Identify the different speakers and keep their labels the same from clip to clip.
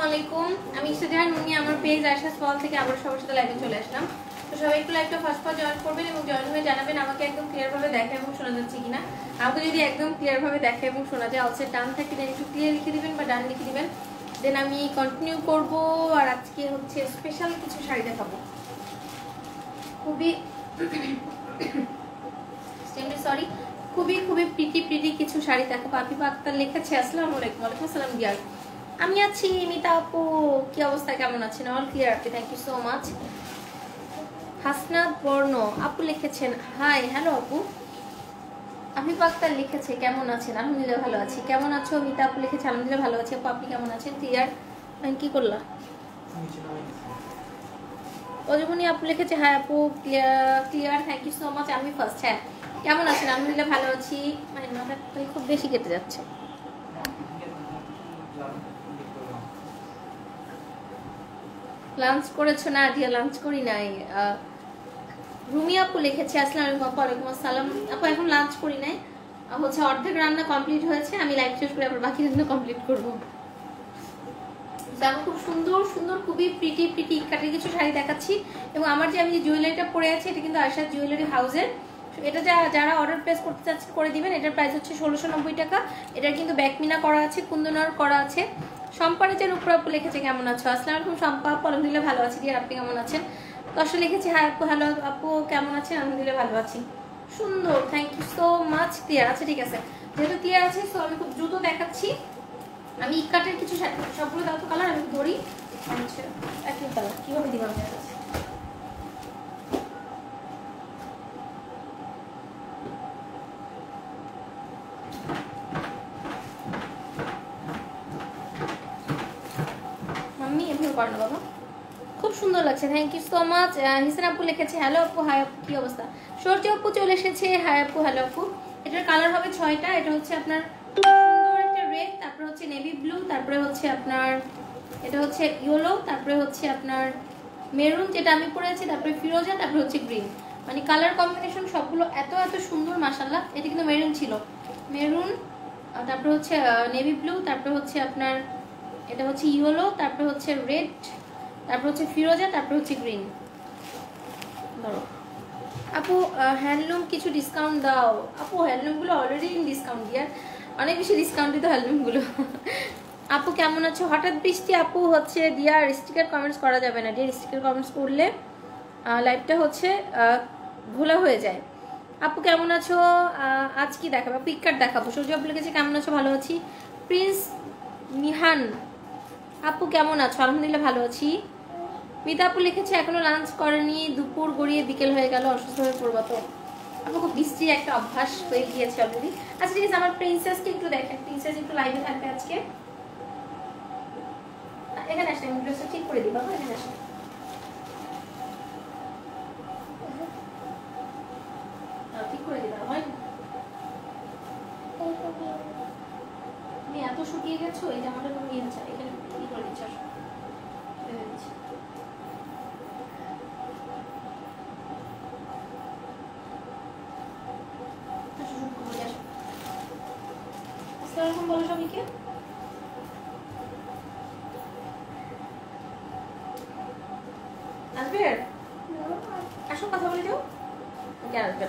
Speaker 1: আলাইকুম, আমি ইশতেহার নুনি, আমার পেজ আশাস ফল থেকে আবার সবার সাথে লাইভে চলে আসলাম। তো সবাই একটু লাইভটা ফার্স্ট জয়েন করবেন এবং জয়েন হয়ে জানাবেন আমাকে একদম ক্লিয়ারভাবে দেখা এবং শোনা যাচ্ছে কিনা। আমাকে যদি একদম ক্লিয়ারভাবে দেখা এবং শোনা যায়, অলসে ডান থাকে দেন একটু ক্লিয়ার লিখে দিবেন বা ডান লিখে দিবেন, দেন আমি কন্টিনিউ করব। আর আজকে হচ্ছে স্পেশাল কিছু শাড়ি দেখাবো, খুবই সরি খুবই খুবই প্রিটি কিছু শাড়ি দেখাবো। আফিফা আক্তার লিখেছে আসসালামু আলাইকুম। ওয়ালাইকুম আসসালাম ডিয়ার, আমি আছি। মিতা আপু কি অবস্থা, কেমন আছেন? অল ক্লিয়ার আপনি, thank you so much. Hasnat Borno আপু লিখেছেন হাই, হ্যালো আপু। আফিফা আক্তার লিখেছে কেমন আছেন? আলহামদুলিল্লাহ ভালো আছি। কেমন আছো? মিতা আপু লিখেছে আলহামদুলিল্লাহ ভালো আছি। আপু আপনি কেমন আছেন? ক্লিয়ার। কি করলা? অজমনি আপু লিখেছে হাই আপু, clear, thank you so much. আমি ফার্স্ট, হ্যাঁ কেমন আছেন? আলহামদুলিল্লাহ ভালো আছি। মানে মাথাটা খুব বেশি কেটে যাচ্ছে। লাঞ্চ করেছো? না দিয়া লাঞ্চ করি নাই। রুমি আপু লিখেছে আসসালামু আলাইকুম। ওয়ালাইকুম আসসালাম আপু, এখন লাঞ্চ করি নাই, হচ্ছে অর্ধেক রান্না কমপ্লিট হয়েছে, আমি লাইভ শেষ করে আবার বাকি রান্না কমপ্লিট করবো। আমি খুব সুন্দর সুন্দর খুবই প্রিটি কাটের কিছু শাড়ি দেখাচ্ছি। এবং আমার যে আমি যে জুয়েলারিটা পরে আছি এটা কিন্তু আশা জুয়েলারি হাউসের। এটা যারা অর্ডার প্লেস করতে চাচ্ছেন করে দিবেন। এটার প্রাইস হচ্ছে 1690 টাকা। এটার কিন্তু ব্যাকমিনা করা আছে, কুন্দনার করা আছে। সম্পানিচের উপর আপু লিখেছে কেমন আছো? আসসালামু আলাইকুম সম্পা আপু, আলহামদুলিল্লাহ ভালো আছি। ডিয়ার আপনি কেমন আছেন? দর্শক লিখেছে হাই আপু, হ্যালো আপু কেমন আছেন? আলহামদুলিল্লাহ ভালো আছি। সুন্দর, thank you so much. Clear আছে, ঠিক আছে। যেহেতু ক্লিয়ার আছে সো আমি খুব দ্রুত দেখাচ্ছি। আমি ইকাটের কিছু সবগুলো দাও তো কালার, আমি ধরি। আচ্ছা একই কালার কিভাবে দিবা আমার কাছে? মাম্মি এভাবে করো না বাবা, খুব সুন্দর লাগছে। Thank you so much. Hisan আপু লিখেছে হ্যালো আপু, হাই আপু কি অবস্থা? সূর্য আপু চলে এসেছে, হাই আপু, হ্যালো আপু। এটার কালার হবে 6টা। এটা হচ্ছে আপনার সুন্দর একটা রেড, তারপরে হচ্ছে নেভি ব্লু, তারপরে হচ্ছে আপনার এটা হচ্ছে ইয়েলো, তারপরে হচ্ছে আপনার মেরুন যেটা আমি পরেছি, তারপরে ফিরোজা, তারপরে হচ্ছে গ্রিন। মানে কালার কম্বিনেশন সবগুলো এত সুন্দর মাশাআল্লাহ। এটা কিন্তু মেরুন ছিল, মেরুন, তারপরে হচ্ছে নেভি ব্লু, তারপরে হচ্ছে আপনার এটা হচ্ছে ইয়েলো, তারপরে হচ্ছে রেড, তারপর হচ্ছে ফিরোজা, তারপর হচ্ছে গ্রিন। ধরো আপু হ্যান্ডলুম কিছু ডিসকাউন্ট দাও। আপু হ্যান্ডলুমগুলো অলরেডি ইন ডিসকাউন্ট দিয়ার, অনেক বেশি ডিসকাউন্টে তো হ্যান্ডলুমগুলো। আপু কেমন আছো? হঠাৎ বৃষ্টি আপু হচ্ছে ডিয়ার স্টিকার কমেন্টস করা যাবে না ডিয়ার, স্টিকার কমেন্টস করলে লাইভটা হচ্ছে ঘোলা হয়ে যায়। আপু কেমন আছো? আজ কি দেখাবো? আপু ইকার দেখাবো। সূর্য আপু লিখেছে কেমন আছো? ভালো আছি। প্রিন্স মিহান আপু কেমন আছো? আলহামদুলিল্লাহ ভালো আছি। মিতা আপু লিখেছে এখনো লাঞ্চ করেনি, দুপুর গড়িয়ে বিকেল হয়ে গেল, অসুস্থ হয়ে পড়বো। তো আপু খুব বৃষ্টির একটা অভ্যাস হয়ে গিয়েছে অলরেডি। আচ্ছা ঠিক আছে, আমার প্রিন্সেসকে একটু দেখেন, প্রিন্সেস একটু লাইভে থাকবে আজকে। এখানে আসেন, আমি ড্রেসটা ঠিক করে দিই বাবা, এখানে আসেন। ঠিক করে দিবা হয় তুমি এত শুকিয়ে গেছো, এই জামাটা তুমি নিয়ে আছো, এখানে কি করে দিচ্ছ? আসসালামু বলো সবাইকে। আসবে আসো কথা বলে যাও। আসবে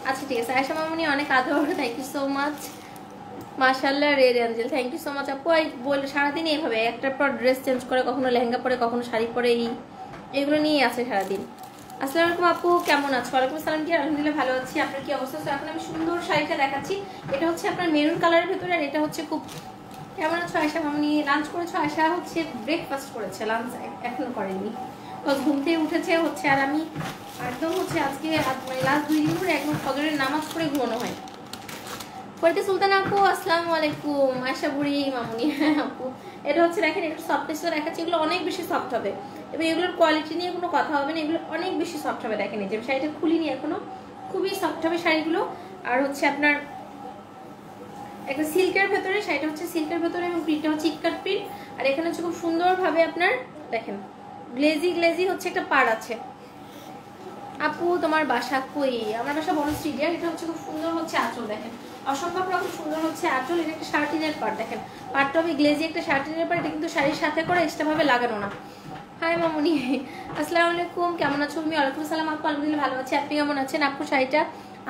Speaker 1: আচ্ছা ঠিক আছে। আয়শা মামুনি অনেক আদর, থ্যাংক ইউ সো মাচ। মাশাআল্লাহ red angel, thank you so much আপু। বলে সারাদিন এইভাবে একটার পর ড্রেস চেঞ্জ করে, কখনো লেহেঙ্গা পরে, কখনো শাড়ি পরে, এইগুলো নিয়ে আছে সারাদিন। আসসালামু আলাইকুম আপু কেমন আছো? ওয়ালাইকুম আসসালাম কি, আলহামদুলিল্লাহ ভালো আছি। আপনার কি অবস্থা? তো এখন আমি সুন্দর শাড়িটা দেখাচ্ছি। এটা হচ্ছে আপনার মেরুন কালারের ভেতরে, আর এটা হচ্ছে খুব কেমন আছো আয়শা মামুনি? লাঞ্চ করেছো? আয়শা হচ্ছে ব্রেকফাস্ট করেছে, লাঞ্চ এখনো করেনি। ঘুম থেকে উঠেছে হচ্ছে, আর আমি একদম হচ্ছে আজকে মানে লাস্ট 2 দিন ধরে একদম ফজরের নামাজ পড়ে ঘুমানো হয়। ফরিদা সুলতান আপু আসসালামু আলাইকুম। আয়শা বুড়ি মামুনি আপু, এটা হচ্ছে দেখেন, একটু সফটনেসটা দেখাচ্ছি। এগুলো অনেক বেশি সফট হবে এবং এগুলোর কোয়ালিটি নিয়ে কোনো কথা হবে না, এগুলো অনেক বেশি সফট হবে। দেখেন এই যে শাড়িটা খুলিনি এখনো, খুবই সফট হবে শাড়িগুলো। আর হচ্ছে আপনার একটা সিল্কের ভেতরে, শাড়িটা হচ্ছে সিল্কের ভেতরে এবং প্রিন্টটা হচ্ছে ইক্কাট প্রিন্ট। আর এখানে হচ্ছে খুব সুন্দরভাবে আপনার দেখেন গ্লেজি হচ্ছে একটা পাড় আছে, আপু তোমার বাসা কই? আমার বাসা বনশ্রী ডিয়ার। এটা হচ্ছে খুব সুন্দর হচ্ছে আঁচল, দেখেন অসম্ভব রকম সুন্দর হচ্ছে আঁচল। এটা একটা শার্টিনের পার্ট, দেখেন পার্টটা হবে গ্লেজি একটা শার্টিনের পার্ট। এটা কিন্তু শাড়ির সাথে করে এক্সট্রা ভাবে লাগানো না। হাই মামুনি, আসসালামু আলাইকুম, কেমন আছো তুমি? ওয়ালাইকুম আসসালাম আপু, আলহামদুলিল্লাহ ভালো আছি, আপনি কেমন আছেন? আপু শাড়িটা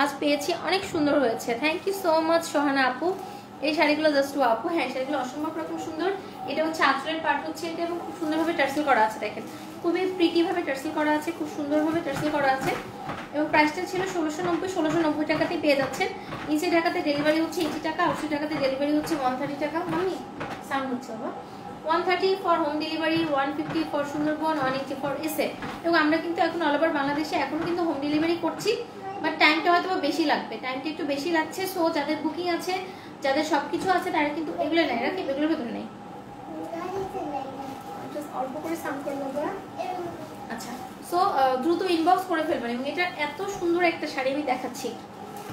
Speaker 1: আজ পেয়েছি, অনেক সুন্দর হয়েছে, thank you so much Sohana আপু। এই শাড়িগুলো জাস্ট আপু, হ্যাঁ শাড়িগুলো অসম্ভব রকম সুন্দর। এটা হচ্ছে আঁচলের পার্ট হচ্ছে এটা, এবং খুব সুন্দরভাবে টার্সেল করা আছে, দেখেন খুবই প্রিটি ভাবে টার্সেল করা আছে, খুব সুন্দরভাবে টার্সেল করা আছে। এবং প্রাইসটা ছিল 1690 টাকাতেই পেয়ে যাচ্ছেন। নিচে ঢাকাতে ডেলিভারি হচ্ছে 80 টাকা, 80 টাকাতে ডেলিভারি হচ্ছে 130 টাকা। মামি সাউন্ড হচ্ছে বাবা। 130 for home delivery, 150 for Sundarban, 180 for এসে। এবং আমরা কিন্তু এখন অল ওভার বাংলাদেশে এখনো কিন্তু হোম ডেলিভারি করছি, বাট টাইমটা হয়তো বেশি লাগবে, টাইমটা একটু বেশি লাগছে। সো যাদের বুকিং আছে, যাদের সবকিছু আছে, তারা কিন্তু এগুলো নেয়, রাখি এগুলোর ভেতরে নেই, অল্প করে সাউন্ড করে নেবো। আচ্ছা, সো দ্রুত ইনবক্স করে ফেলবেন। এবং এটা এত সুন্দর একটা শাড়ি আমি দেখাচ্ছি,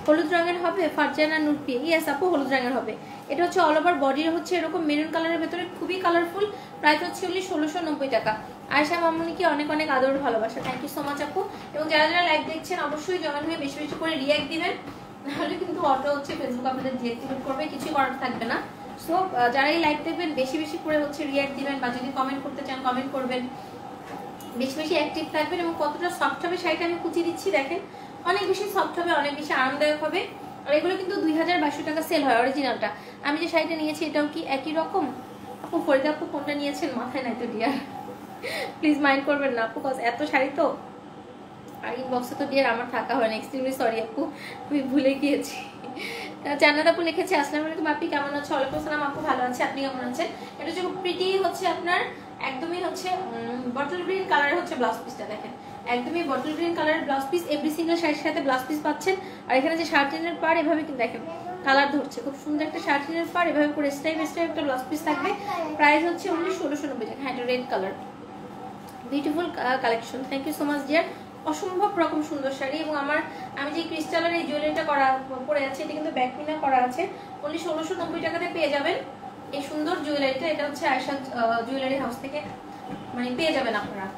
Speaker 1: হলুদ রঙের হবে, ফারজানা নুরপি, ইয়েস আপু হলুদ রঙের হবে। এটা হচ্ছে অল ওভার বডির হচ্ছে এরকম মেরুন কালারের ভেতরে, খুবই কালারফুল। প্রাইস হচ্ছে 1690 টাকা। আয়শা মামুনিকে অনেক অনেক আদর ভালোবাসা, থ্যাংক ইউ সো মাচ আপু। এবং যারা যারা লাইভ দেখছেন অবশ্যই জয়েন হয়ে বেশি বেশি করে রিঅ্যাক্ট দিবেন, নাহলে কিন্তু অটো হচ্ছে ফেসবুক আপনাদের ডিঅ্যাক্টিভেট করবে, কিছু করার থাকবে না। সো যারা এই লাইভ দেখবেন বেশি বেশি করে হচ্ছে রিঅ্যাক্ট দিবেন, বা যদি কমেন্ট করতে চান কমেন্ট করবেন, বেশি বেশি অ্যাক্টিভ থাকবেন। এবং কতটা সফট হবে শাড়িটা আমি কুচি দিচ্ছি, দেখেন অনেক বেশি সফট হবে, অনেক বেশি আরামদায়ক হবে। আর এগুলো কিন্তু 2200 টাকা সেল হয় অরিজিনালটা। আমি যে শাড়িটা নিয়েছি এটাও কি একই রকম? আপু ফরিদা আপু কোনটা নিয়েছেন মাথায় নাই তো ডিয়ার, প্লিজ মাইন্ড করবেন না আপু, কজ এত শাড়ি তো, আর ইনবক্সে তো ডিয়ার আমার থাকা হয় না, এক্সট্রিমলি সরি আপু, আমি ভুলে গিয়েছি। জান্নাত আপু লিখেছে আসসালামু আলাইকুম আপনি কেমন আছো? ওয়ালাইকুম আসসালাম আপু ভালো আছে, আপনি কেমন আছেন? এটা হচ্ছে প্রিটি হচ্ছে আপনার একদমই হচ্ছে বটল গ্রিন কালারের হচ্ছে ব্লাউজ পিসটা, দেখেন একদমই বটল গ্রিন কালারের ব্লাউজ পিস। এভরি সিঙ্গেল শাড়ির সাথে ব্লাউজ পিস পাচ্ছেন। আর এখানে যে শার্টিনের পার এভাবে কিন্তু দেখেন কালার ধরছে, খুব সুন্দর একটা শার্টিনের পার, এভাবে করে স্টাইপ স্টাইপ একটা ব্লাউজ পিস থাকবে। প্রাইস হচ্ছে 1690 টাকা। হ্যাঁ, এটা red colour, beautiful collection, thank you so much dear. অসম্ভব রকম সুন্দর শাড়ি। এবং আমি যে ক্রিস্টালের এই জুয়েলারিটা করা পরে আছে, এটা কিন্তু ব্যাকমিনা করা আছে, অনলি 1690 টাকাতে পেয়ে যাবেন এই সুন্দর জুয়েলারিটা। এটা হচ্ছে আয়শা জুয়েলারি হাউস থেকে মানে পেয়ে যাবেন আপনারা।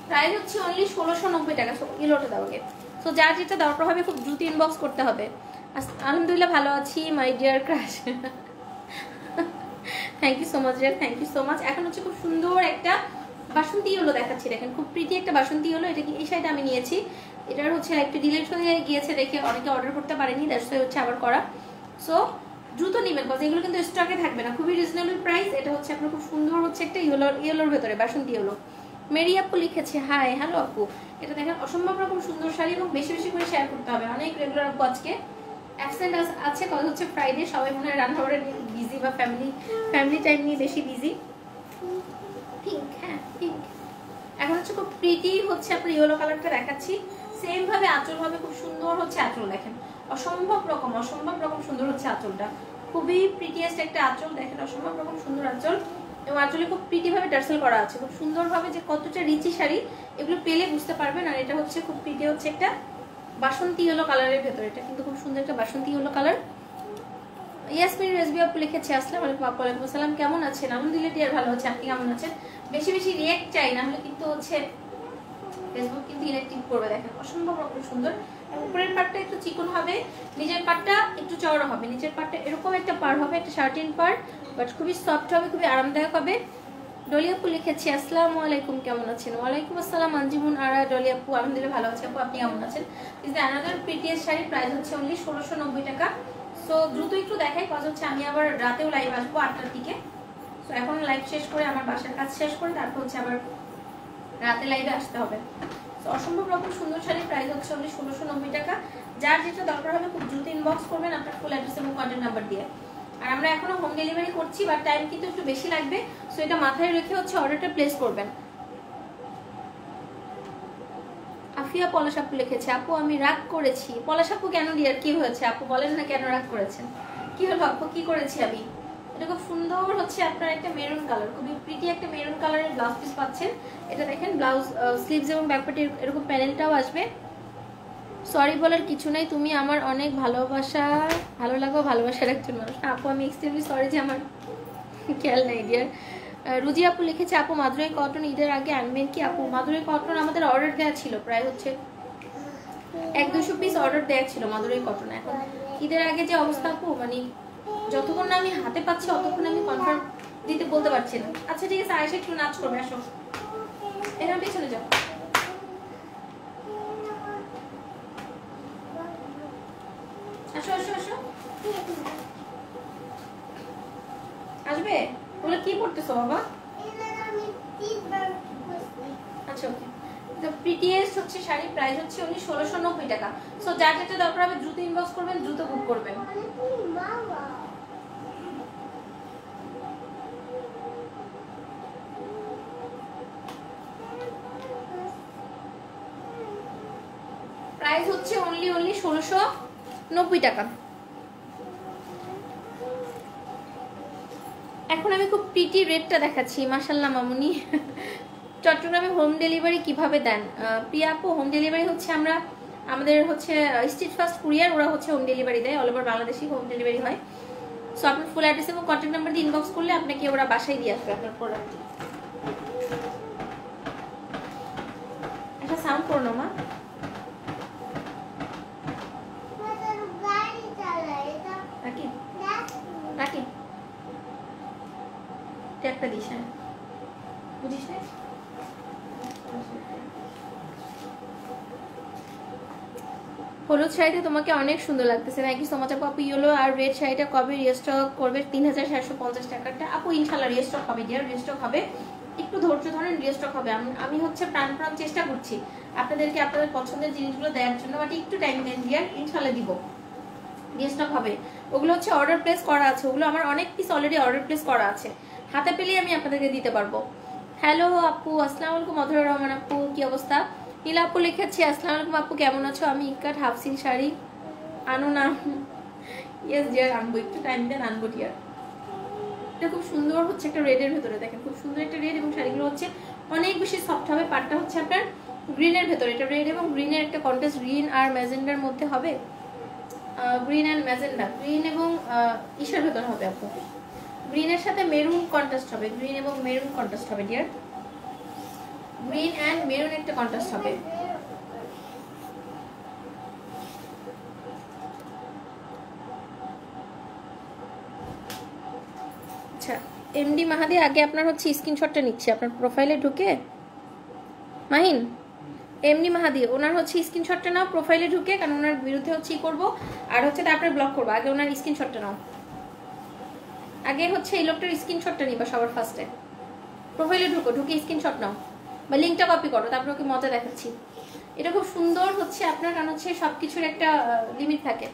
Speaker 1: প্রাইস হচ্ছে অনলি 1690 টাকা। কিলোটা দাও আগে। সো যার যেটা দরকার হবে খুব দ্রুত ইনবক্স করতে হবে। আলহামদুলিল্লাহ ভালো আছি my dear crush, thank you so much dear, thank you so much. এখন হচ্ছে খুব সুন্দর একটা বাসন্তী হলো দেখাচ্ছি, দেখেন খুব প্রিটি একটা বাসন্তী হলো। এটা কি এই শাড়িটা আমি নিয়েছি, এটার হচ্ছে একটু ডিলেট হয়ে গিয়েছে দেখে অনেকে অর্ডার করতে পারেনি, দ্যাটস ওয়াই হচ্ছে আবার করা। সো দ্রুত নেবেন, কজ এগুলো কিন্তু স্টকে থাকবে না, খুবই রিজনেবল প্রাইস। এটা হচ্ছে আপনার খুব সুন্দর হচ্ছে একটা ইয়েলোর ভেতরে বাসন্তী হলো। মেরি আপু লিখেছে হাই, হ্যালো আপু। এটা দেখেন অসম্ভব রকম সুন্দর শাড়ি, এবং বেশি বেশি করে শেয়ার করতে হবে। অনেক রেগুলার আপু আজকে অ্যাবসেন্ট আছে, কজ হচ্ছে ফ্রাইডে, সবাই মনে হয় রান্নাবাড়া নিয়ে বিজি, বা ফ্যামিলি টাইম নিয়ে বেশি বিজি। পিঙ্ক, হ্যাঁ পিঙ্ক। এখন হচ্ছে খুব প্রিটি হচ্ছে আপনার ইয়েলো কালারটা দেখাচ্ছি, সেম ভাবে আঁচল হবে, খুব সুন্দর হচ্ছে আঁচল, দেখেন অসম্ভব রকম সুন্দর হচ্ছে আঁচলটা, খুবই প্রিটিয়েস্ট একটা আঁচল, দেখেন অসম্ভব রকম সুন্দর আঁচল। এবং আঁচলে খুব প্রিটি ভাবে টার্সেল করা আছে, খুব সুন্দর ভাবে, যে কতটা রিচি শাড়ি এগুলো পেলে বুঝতে পারবেন। আর এটা হচ্ছে খুব প্রিটি হচ্ছে একটা বাসন্তী ইয়েলো কালারের ভেতরে, এটা কিন্তু খুব সুন্দর একটা বাসন্তী ইয়েলো কালার। ইয়াসমিন রেজবি আপু লিখেছে আসসালামু আলাইকুম আপু। ওয়ালাইকুম আসসালাম, কেমন আছেন? আলহামদুলিল্লাহ ডিয়ার ভালো আছে, আপনি কেমন আছেন? বেশি বেশি রিঅ্যাক্ট চাই, না হলে কিন্তু হচ্ছে ফেসবুক কিন্তু ইনঅ্যাক্টিভ করবে। দেখেন অসম্ভব রকম সুন্দর। উপরের পার্টটা একটু চিকন হবে, নিচের পার্টটা একটু চওড়া হবে। নিচের পার্টটা এরকম একটা পার হবে, একটা শার্টিন পার, বাট খুবই সফট হবে, খুবই আরামদায়ক হবে। ডলি আপু লিখেছি আসসালামু আলাইকুম, কেমন আছেন? ওয়ালাইকুম আসসালাম আঞ্জিমুন আরা। ডলি আপু আলহামদুলিল্লাহ ভালো আছে আপু, আপনি কেমন আছেন? Is another prettiest sari, price হচ্ছে অনলি 1690 টাকা। সো দ্রুত একটু দেখাই, কজ হচ্ছে আমি আবার রাতেও লাইভ আসবো 8টার দিকে। সো এখন লাইভ শেষ করে আমার বাসার কাজ শেষ করে তারপর হচ্ছে আবার রাতে লাইভে আসতে হবে। তো অসম্ভব রকম সুন্দর শাড়ি, প্রাইস হচ্ছে অনলি 1690 টাকা। যার যেটা দরকার হবে খুব দ্রুত ইনবক্স করবেন আপনার ফুল অ্যাড্রেস এবং কন্ট্যাক্ট নাম্বার দিয়ে। আর আমরা এখনো হোম ডেলিভারি করছি, বাট টাইম কিন্তু একটু বেশি লাগবে, সো এটা মাথায় রেখে হচ্ছে অর্ডারটা প্লেস করবেন। আফিয়া পলাশ আপু লিখেছে আপু আমি রাগ করেছি। পলাশ আপু কেন ডিয়ার, কি হয়েছে আপু বলেন না, কেন রাগ করেছেন? কি হলো আপু, কি করেছি আমি? এটা খুব সুন্দর হচ্ছে আপনার একটা মেরুন কালার, খুবই প্রিটি একটা মেরুন কালারের ব্লাউজ পিস পাচ্ছেন। এটা দেখেন ব্লাউজ স্লিভস এবং ব্যাকপার্টে এরকম প্যানেলটাও আসবে। সরি বলার কিছু নাই, তুমি আমার অনেক ভালোবাসা, ভালো লাগো ভালোবাসার একজন মানুষ। আপু আমি এক্সট্রিমলি সরি যে আমার খেয়াল নাই ডিয়ার। রুজি আপু লিখেছে আপু মাদুরাই কটন ঈদের আগে আনবেন কি? আপু মাদুরাই কটন আমাদের অর্ডার দেওয়া ছিল, প্রায় হচ্ছে 100-200 পিস অর্ডার দেওয়া ছিল মাদুরাই কটন। এখন ঈদের আগে যে অবস্থা আপু, মানে যতক্ষণ না আমি হাতে পাচ্ছি ততক্ষণ আমি কনফার্ম দিতে বলতে পারছি না। আচ্ছা ঠিক আছে, আয়েশা একটু নাচ করবে, আসো এখানে পেছনে যাও। আসো আসো আসো, আসবে। ওগুলো কি পড়তেছো বাবা? আচ্ছা ওকে। তো প্রিটিয়েস্ট হচ্ছে শাড়ি, প্রাইস হচ্ছে উনি 1690 টাকা। সো যার যেটা দরকার হবে দ্রুত ইনবক্স করবেন, দ্রুত বুক করবেন। প্রাইস হচ্ছে অনলি 1690 টাকা। এখন আমি খুব প্রিটি রেটটা দেখাচ্ছি, মাশাআল্লাহ মামুনি। চট্টগ্রামে হোম ডেলিভারি কিভাবে দেন? প্রিয়া আপু হোম ডেলিভারি হচ্ছে আমরা আমাদের হচ্ছে স্ট্রিট ফাস্ট কুরিয়ার, ওরা হচ্ছে হোম ডেলিভারি দেয়, all over Bangladeshi home delivery হয়। সো আপনার ফুল অ্যাড্রেস এবং কন্ট্যাক্ট নাম্বার দিয়ে ইনবক্স করলে আপনাকে ওরা বাসায় দিয়ে আসবে আপনার প্রোডাক্টটি। একটা সাউন্ড করো না মা। রাখি রাখি একটা দিস, হ্যাঁ বুঝিস না। হলুদ শাড়িতে তোমাকে অনেক সুন্দর লাগতেছে, থ্যাংক ইউ সো মাচ আপু। ইয়েলো আর রেড শাড়িটা কবে রিস্টক করবে? 3750 টাকাটা আপু ইনশাল্লাহ রিস্টক হবে ডিয়ার, রিস্টক হবে, একটু ধৈর্য ধরেন, রিস্টক হবে। আমি হচ্ছে প্রাণ চেষ্টা করছি আপনাদেরকে আপনাদের পছন্দের জিনিসগুলো দেওয়ার জন্য, বাট একটু টাইম দেন ডিয়ার, ইনশাল্লাহ দিব, রিস্টক হবে। ওগুলো হচ্ছে অর্ডার প্লেস করা আছে, ওগুলো আমার অনেক পিস অলরেডি অর্ডার প্লেস করা আছে, হাতে পেলেই আমি আপনাদেরকে দিতে পারবো। হ্যালো আপু, আসসালামু আলাইকুম। মধুর রহমান আপু কি অবস্থা? নীলা আপু লিখেছে আসসালামু আলাইকুম আপু কেমন আছো? আমি ইকাট হাফ সিল শাড়ি আনো না? ইয়েস ডিয়ার আনবো, একটু টাইম দেন, আনবো ডিয়ার। এটা খুব সুন্দর হচ্ছে একটা রেডের ভেতরে, দেখেন খুব সুন্দর একটা রেড, এবং শাড়িগুলো হচ্ছে অনেক বেশি সফট হবে। পাটটা হচ্ছে আপনার গ্রিনের ভেতরে, এটা রেড এবং গ্রিনের একটা কন্ট্রাস্ট, গ্রিন আর ম্যাজেন্ডার মধ্যে হবে, গ্রিন অ্যান্ড ম্যাজেন্ডা, গ্রিন এবং ইসের ভেতর হবে আপু, গ্রিনের সাথে মেরুন কন্ট্রাস্ট হবে, গ্রিন এবং মেরুন কন্ট্রাস্ট হবে ডিয়ার, গ্রিন অ্যান্ড মেরুন একটা কন্ট্রাস্ট হবে। আচ্ছা এমডি মাহাদি, আগে আপনার হচ্ছে স্ক্রিনশটটা নিচ্ছি আপনার প্রোফাইলে ঢুকে। মাহিন এমডি মাহাদি, ওনার হচ্ছে স্ক্রিনশটটা নাও প্রোফাইলে ঢুকে, কারণ ওনার বিরুদ্ধে হচ্ছে ই করবো আর হচ্ছে তারপরে ব্লক করবো। আগে ওনার স্ক্রিনশটটা নাও, আগে হচ্ছে এই লোকটার স্ক্রিনশটটা নিবা সবার ফার্স্টে। প্রোফাইলে ঢুকো, ঢুকে স্ক্রিনশট নাও বা লিঙ্কটা কপি করো, তারপর ওকে মজা দেখাচ্ছি। এটা খুব সুন্দর হচ্ছে আপনার, কারণ হচ্ছে সবকিছুর একটা লিমিট থাকে।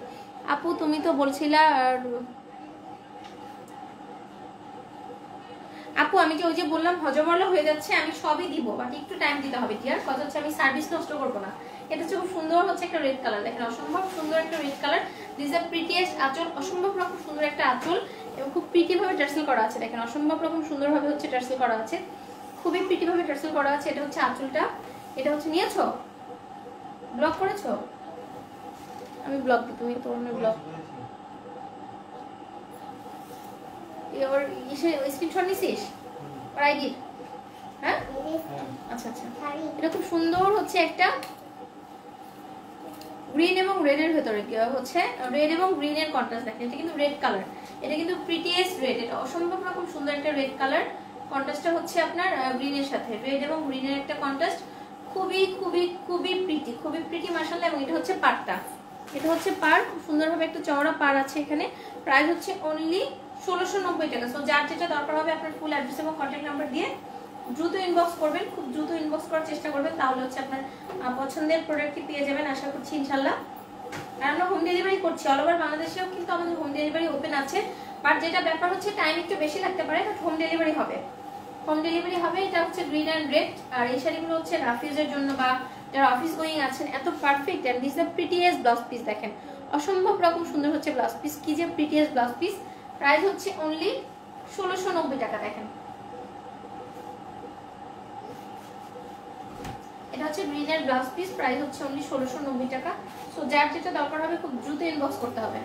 Speaker 1: আপু তুমি তো বলছিলা, আর আপু আমি যে ওই যে বললাম হজবরলা হয়ে যাচ্ছে, আমি সবই দিব, বাট একটু টাইম দিতে হবে ডিয়ার, কথা হচ্ছে আমি সার্ভিস নষ্ট করবো না। এটা হচ্ছে খুব সুন্দর হচ্ছে একটা রেড কালার, দেখেন অসম্ভব সুন্দর একটা red colour, this the prettiest আঁচল, অসম্ভব রকম সুন্দর একটা আঁচল, এবং খুব প্রিটি ভাবে টার্সেল করা আছে, দেখেন অসম্ভব রকম সুন্দরভাবে হচ্ছে টার্সেল করা আছে, খুবই প্রিটি ভাবে টার্সেল করা আছে। এটা হচ্ছে আঁচলটা, এটা হচ্ছে নিয়েছো, ব্লক করেছো? আমি ব্লক দিই, তুমি তো ব্লক ওর ইসে স্ক্রিনশট নিছিস ওর আইডি? হ্যাঁ আচ্ছা আচ্ছা, এটা খুব সুন্দর হচ্ছে একটা গ্রিন এবং রেড এর ভেতরে কি হচ্ছে রেড এবং গ্রিনের কন্ট্রাস্ট, দেখেন এটা কিন্তু রেড কালার, এটা কিন্তু প্রিটিয়েস্ট রেড, এটা অসম্ভব রকম সুন্দর একটা রেড কালার, কন্ট্রাস্টটা হচ্ছে আপনার গ্রিনের সাথে, রেড এবং গ্রিনের একটা কন্ট্রাস্ট, খুবই খুবই খুবই প্রিটি, খুবই প্রিটি মাশাআল্লাহ। এবং এটা হচ্ছে পাড়টা, এটা হচ্ছে পাড়, খুব সুন্দরভাবে একটা চওড়া পাড় আছে এখানে, প্রাইস হচ্ছে অনলি 1690 টাকা। সো যার যেটা দরকার হবে আপনার ফুল অ্যাড্রেস এবং কন্ট্যাক্ট নাম্বার দিয়ে দ্রুত ইনবক্স করবেন, খুব দ্রুত ইনবক্স করার চেষ্টা করবেন, তাহলে হচ্ছে আপনার পছন্দের প্রোডাক্টটি পেয়ে যাবেন আশা করছি ইনশাল্লাহ। আর আমরা হোম ডেলিভারি করছি অল ওভার বাংলাদেশেও, কিন্তু আমাদের হোম ডেলিভারি ওপেন আছে, বাট যেটা ব্যাপার হচ্ছে টাইম একটু বেশি লাগতে পারে, বাট হোম ডেলিভারি হবে, হোম ডেলিভারি হবে। এটা হচ্ছে গ্রিন অ্যান্ড রেড, আর এই শাড়িগুলো হচ্ছে রাফিজের জন্য বা যারা অফিস গোয়িং আছেন, এত perfect, and this the prettiest blouse piece, দেখেন অসম্ভব রকম সুন্দর হচ্ছে ব্লাউজ পিস, কি যে প্রিটিয়েস্ট ব্লাউজ পিস, প্রাইস হচ্ছে অনলি 1690 টাকা। দেখেন এটা হচ্ছে গ্রিনের ব্লাউজ পিস, প্রাইস হচ্ছে অনলি 1690 টাকা। সো যার যেটা দরকার হবে খুব দ্রুত ইনবক্স করতে হবে।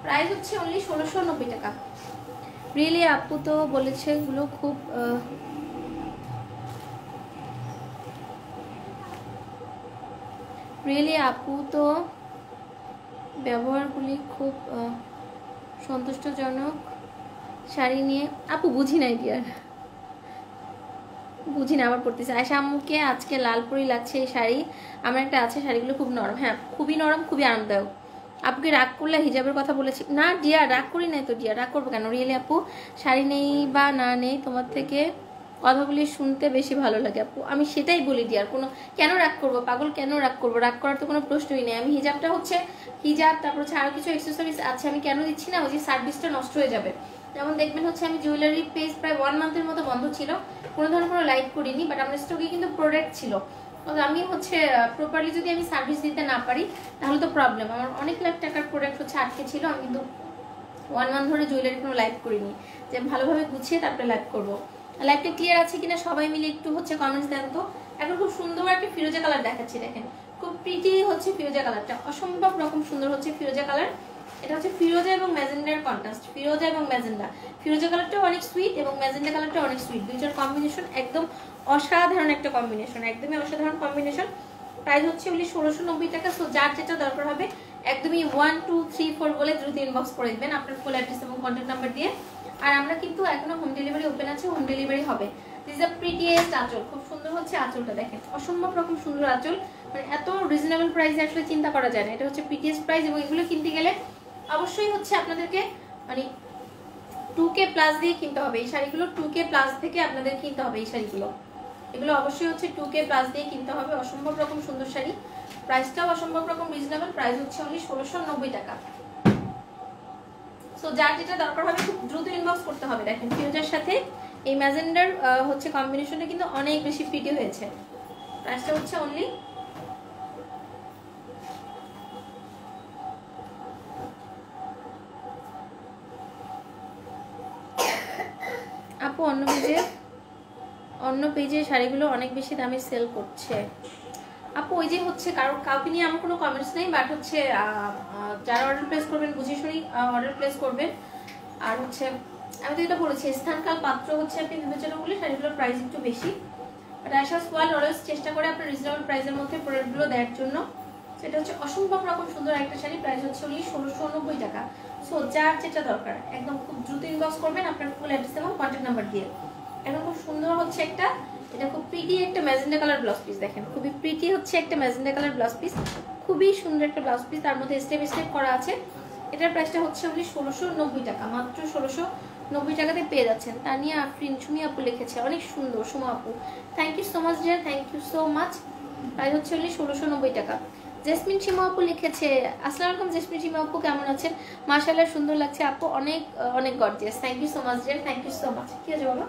Speaker 1: প্রাইস হচ্ছে অনলি 1690 টাকা। রিয়েলি আপু তো বলেছে এগুলো খুব রিয়েলি আপু তো ব্যবহারগুলি খুব সন্তুষ্টজনক। শাড়ি নিয়ে আপু বুঝি নাই ডিয়ার, বুঝি না, আবার পড়তেছে। আয়শা আম্মুকে আজকে লালপুরি লাগছে এই শাড়ি। আমার একটা আছে, শাড়িগুলো খুব নরম। হ্যাঁ খুবই নরম, খুবই আরামদায়ক। আপুকে রাগ করলে হিজাবের কথা বলেছি না ডিয়ার, রাগ করি নাই তো ডিয়ার, রাগ করবো কেন? রিয়েলি আপু শাড়ি নেই বা না নেই, তোমার থেকে কথাগুলি শুনতে বেশি ভালো লাগে আপু। আমি সেটাই বলি ডিয়ার, কোনো কেন রাগ করবো পাগল, কেন রাগ করবো? রাগ করার তো কোনো প্রশ্নই নেই। আমি হিজাবটা হচ্ছে হিজাব, তারপর হচ্ছে আরও কিছু অ্যাক্সেসরিজ আছে, আমি কেন দিচ্ছি না? ওই যে সার্ভিসটা নষ্ট হয়ে যাবে। যেমন দেখবেন হচ্ছে আমি জুয়েলারি পেজ প্রায় 1 মান্থের মতো বন্ধ ছিল, কোনো ধরনের কোনো লাইভ করিনি, বাট আমার স্টকে কিন্তু প্রোডাক্ট ছিল। আমি হচ্ছে প্রপারলি যদি আমি সার্ভিস দিতে না পারি তাহলে তো প্রবলেম। আমার অনেক লাখ টাকার প্রোডাক্ট হচ্ছে আটকে ছিল, আমি কিন্তু 1 মান্থ ধরে জুয়েলারি কোনো লাইভ করিনি, যে ভালোভাবে গুছিয়ে তারপরে লাইভ করবো। লাইভটা ক্লিয়ার আছে কিনা সবাই মিলে একটু হচ্ছে কমেন্টস দেন তো। এখন খুব সুন্দর একটা ফিরোজা কালার দেখাচ্ছি, দেখেন খুব প্রিটি হচ্ছে ফিরোজা কালারটা, অসম্ভব রকম সুন্দর হচ্ছে ফিরোজা কালার। এটা হচ্ছে ফিরোজা এবং ম্যাজেন্ডার কন্ট্রাস্ট, ফিরোজা এবং ম্যাজেন্ডা। ফিরোজা কালারটাও অনেক সুইট এবং ম্যাজেন্ডা কালারটাও অনেক সুইট, দুইটার কম্বিনেশন একদম অসাধারণ একটা কম্বিনেশন, একদমই অসাধারণ কম্বিনেশন। প্রাইস হচ্ছে ওগুলি 1690 টাকা। সো যার যেটা দরকার হবে একদমই 1 2 3 4 বলে দ্রুত ইনবক্স করে দেবেন আপনার ফুল অ্যাড্রেস এবং কন্ট্যাক্ট নাম্বার দিয়ে। আর আমরা কিন্তু এখনো হোম ডেলিভারি ওপেন আছে, হোম ডেলিভারি হবে। দিস দ্য প্রিটিয়েস্ট আঁচল, খুব সুন্দর হচ্ছে আঁচলটা, দেখেন অসম্ভব রকম সুন্দর আঁচল, মানে এত রিজনেবল প্রাইসে আসলে চিন্তা করা যায় না। এটা হচ্ছে প্রিটিয়েস্ট প্রাইস এবং এগুলো কিনতে গেলে অবশ্যই হচ্ছে আপনাদেরকে মানে 2K প্লাস দিয়ে কিনতে হবে এই শাড়িগুলো, 2K প্লাস থেকে আপনাদের কিনতে হবে এই শাড়িগুলো, এগুলো অবশ্যই হচ্ছে 2K প্লাস দিয়ে কিনতে হবে। অসম্ভব রকম সুন্দর শাড়ি, প্রাইসটাও অসম্ভব রকম রিজনেবল, প্রাইস হচ্ছে অনলি 1690 টাকা। সো যার যেটা দরকার হবে খুব দ্রুত ইনবক্স করতে হবে। দেখেন ফিউজার সাথে এই ম্যাজেন্ডার হচ্ছে কম্বিনেশনটা কিন্তু অনেক বেশি প্রিটি হয়েছে। প্রাইসটা হচ্ছে অনলি আপু অন্য পেজে শাড়িগুলো অনেক বেশি দামে সেল করছে আপু। ওই যে হচ্ছে কাউকে নিয়ে আমার কোনো কমেন্টস নেই, বাট হচ্ছে যারা অর্ডার প্লেস করবেন বুঝে শুনি অর্ডার প্লেস করবেন। আর হচ্ছে আমি তো এটা বলেছি স্থানকাল পাত্র হচ্ছে আপনি বিবেচনা করলে শাড়িগুলোর প্রাইস একটু বেশি, বাট আশা ওয়াল অলওয়েজ চেষ্টা করে আপনার রিজনেবল প্রাইসের মধ্যে প্রোডাক্টগুলো দেওয়ার জন্য। সেটা হচ্ছে অসম্ভব রকম সুন্দর একটা শাড়ি, প্রাইস হচ্ছে ওই 1690 টাকা। সো যার যেটা দরকার একদম খুব দ্রুত ইনবক্স করবেন আপনার ফুল অ্যাড্রেস এবং কন্ট্যাক্ট নাম্বার দিয়ে। এখন খুব সুন্দর হচ্ছে একটা, এটা খুব প্রিটি একটা ম্যাজেন্ডা কালার ব্লাউজ পিস, দেখেন খুবই প্রিটি হচ্ছে একটা ম্যাজেন্ডা কালার ব্লাউজ পিস, খুবই সুন্দর একটা ব্লাউজ পিস, তার মধ্যে স্টেপ স্টেপ করা আছে। এটার প্রাইসটা হচ্ছে ওই 1690 টাকা, মাত্র 1690 টাকাতে পেয়ে যাচ্ছেন। তানিয়া আফরিন সুমি আপু লিখেছে, অনেক সুন্দর সুমা আপু, thank you so much dear, thank you so much. Price হচ্ছে ওই 1690 টাকা। জেসমিন সীমা আপু লিখেছে, আসসালামু আলাইকুম জেসমিন সীমা আপু, কেমন আছেন? মাশাআল্লাহ সুন্দর লাগছে আপু, অনেক অনেক gorgeous, thank you so much dear, thank you so much. কি আছে বাবা?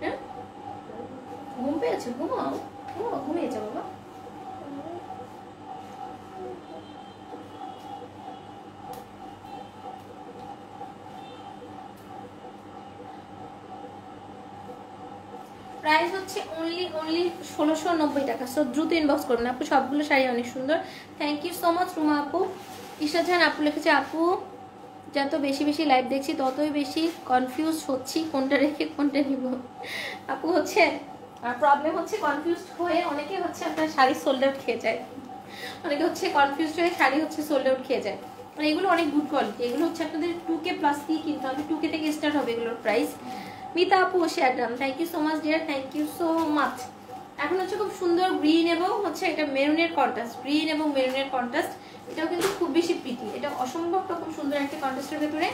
Speaker 1: হ্যাঁ ঘুম পেয়েছে, ঘুমাও ঘুমাও, ঘুমিয়েছে বাবা। প্রাইস হচ্ছে অনলি 1690 টাকা। সো দ্রুত ইনবক্স করবেন আপু, সবগুলো শাড়ি অনেক সুন্দর। Thank you so much Ruma আপু। ঈশা জাহান আপু লিখেছে, আপু যত বেশি বেশি লাইভ দেখছি ততই বেশি কনফিউজ হচ্ছি কোনটা রেখে কোনটা নিব। আপু হচ্ছে প্রবলেম হচ্ছে কনফিউজড হয়ে অনেকে হচ্ছে আপনার শাড়ি সোল্ড আউট খেয়ে যায়, অনেকে হচ্ছে কনফিউজড হয়ে শাড়ি হচ্ছে সোল্ড আউট খেয়ে যায়। মানে এগুলো অনেক গুড কোয়ালিটি, এগুলো হচ্ছে আপনাদের 2K প্লাস দিয়ে কিনতে হবে, 2K থেকে স্টার্ট হবে এগুলোর প্রাইস। মিতা আপু শেয়ারডাম, thank you so much dear, thank you so much. এখন হচ্ছে খুব সুন্দর গ্রিন এবং হচ্ছে এটা মেরুনের কন্ট্রাস্ট, গ্রিন এবং মেরুনের কন্ট্রাস্ট, এটাও কিন্তু খুব বেশি প্রিটি, এটা অসম্ভব রকম সুন্দর একটা কন্ট্রাস্টের ভেতরে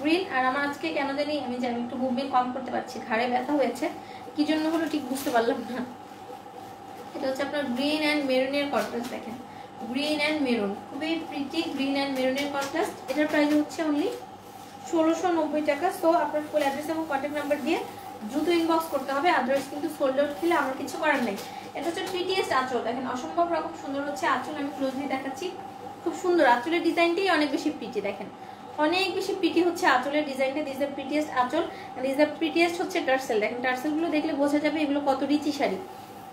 Speaker 1: গ্রিন। আর আমার আজকে কেন জানি আমি একটু মুভমেন্ট কম করতে পারছি, ঘাড়ে ব্যথা হয়েছে, কি জন্য হলো ঠিক বুঝতে পারলাম না। এটা হচ্ছে আপনার গ্রিন অ্যান্ড মেরুনের কন্ট্রাস্ট, দেখেন গ্রিন অ্যান্ড মেরুন, খুবই প্রিটি গ্রিন অ্যান্ড মেরুনের কন্ট্রাস্ট। এটার প্রাইস হচ্ছে অনলি 1690 টাকা। সো আপনার ফুল অ্যাড্রেস এবং কন্ট্যাক্ট নাম্বার দিয়ে দ্রুত ইনবক্স করতে হবে, আদারওয়াইজ কিন্তু সোল্ড আউট খেলে আমার কিছু করার নেই। এটা হচ্ছে প্রিটিয়েস্ট আঁচল, দেখেন অসম্ভব রকম সুন্দর হচ্ছে আঁচল। আমি ক্লোজলি দেখাচ্ছি, খুব সুন্দর আঁচলের ডিজাইনটাই অনেক বেশি প্রিটি, দেখেন অনেক বেশি প্রিটি হচ্ছে আঁচলের ডিজাইনটা। দিস দ্য প্রিটিয়েস্ট আঁচল, দিস দ্য প্রিটিয়েস্ট হচ্ছে টার্সেল। দেখেন টার্সেলগুলো দেখলে বোঝা যাবে এগুলো কত রিচি শাড়ি।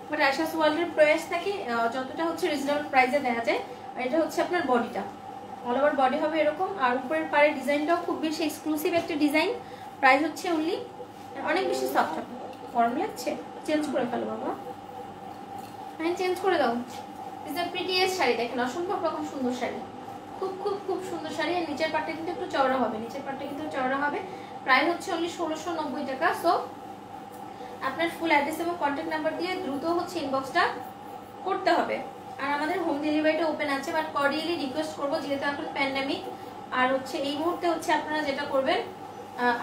Speaker 1: বাট আশাস ওয়ার্ল্ডের প্রাইস থাকে যতটা হচ্ছে রিজনেবল প্রাইসে দেওয়া যায়। আর এটা হচ্ছে আপনার বডিটা, অল ওভার বডি হবে এরকম। আর উপরের পাড়ের ডিজাইনটাও খুব বেশি এক্সক্লুসিভ একটা ডিজাইন। প্রাইস হচ্ছে অনলি, অনেক বেশি সফট হবে। গরম লাগছে, চেঞ্জ করে ফেলো বাবা, হ্যাঁ চেঞ্জ করে দাও। দিস দ্য প্রিটিয়েস্ট শাড়ি, দেখেন অসম্ভব রকম সুন্দর শাড়ি, খুব খুব খুব সুন্দর শাড়ি। আর নিচের পাটটা কিন্তু একটু চওড়া হবে, নিচের পাটটা কিন্তু চওড়া হবে। প্রাইস হচ্ছে অনলি 1690 টাকা। সো আপনার ফুল অ্যাড্রেস এবং কন্ট্যাক্ট নাম্বার দিয়ে দ্রুত হচ্ছে ইনবক্সটা করতে হবে। আর আমাদের হোম ডেলিভারিটা ওপেন আছে, বাট কর্ডিয়ালি রিকোয়েস্ট করবো যেহেতু এখন প্যান্ডামিক আর হচ্ছে এই মুহূর্তে হচ্ছে আপনারা যেটা করবেন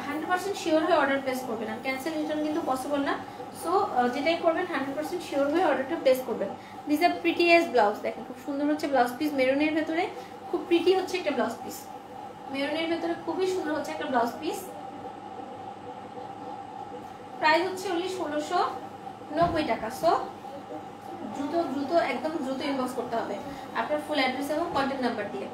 Speaker 1: 100% শিওর হয়ে অর্ডার প্লেস করবেন। আর ক্যান্সেল রিটার্ন কিন্তু পসিবল না। সো যেটাই করবেন 100% শিওর হয়ে অর্ডারটা প্লেস করবেন। দিস আর প্রিটিয়েস্ট ব্লাউজ, দেখেন খুব সুন্দর হচ্ছে ব্লাউজ পিস, মেরুনের ভেতরে খুব প্রিটি হচ্ছে একটা ব্লাউজ পিস, মেরুনের ভেতরে খুবই সুন্দর হচ্ছে একটা ব্লাউজ পিস। প্রাইস হচ্ছে অনলি 1690 টাকা। সো দ্রুত দ্রুত একদম দ্রুত ইনবক্স করতে হবে আপনার ফুল অ্যাড্রেস এবং কন্ট্যাক্ট নাম্বার দিয়ে।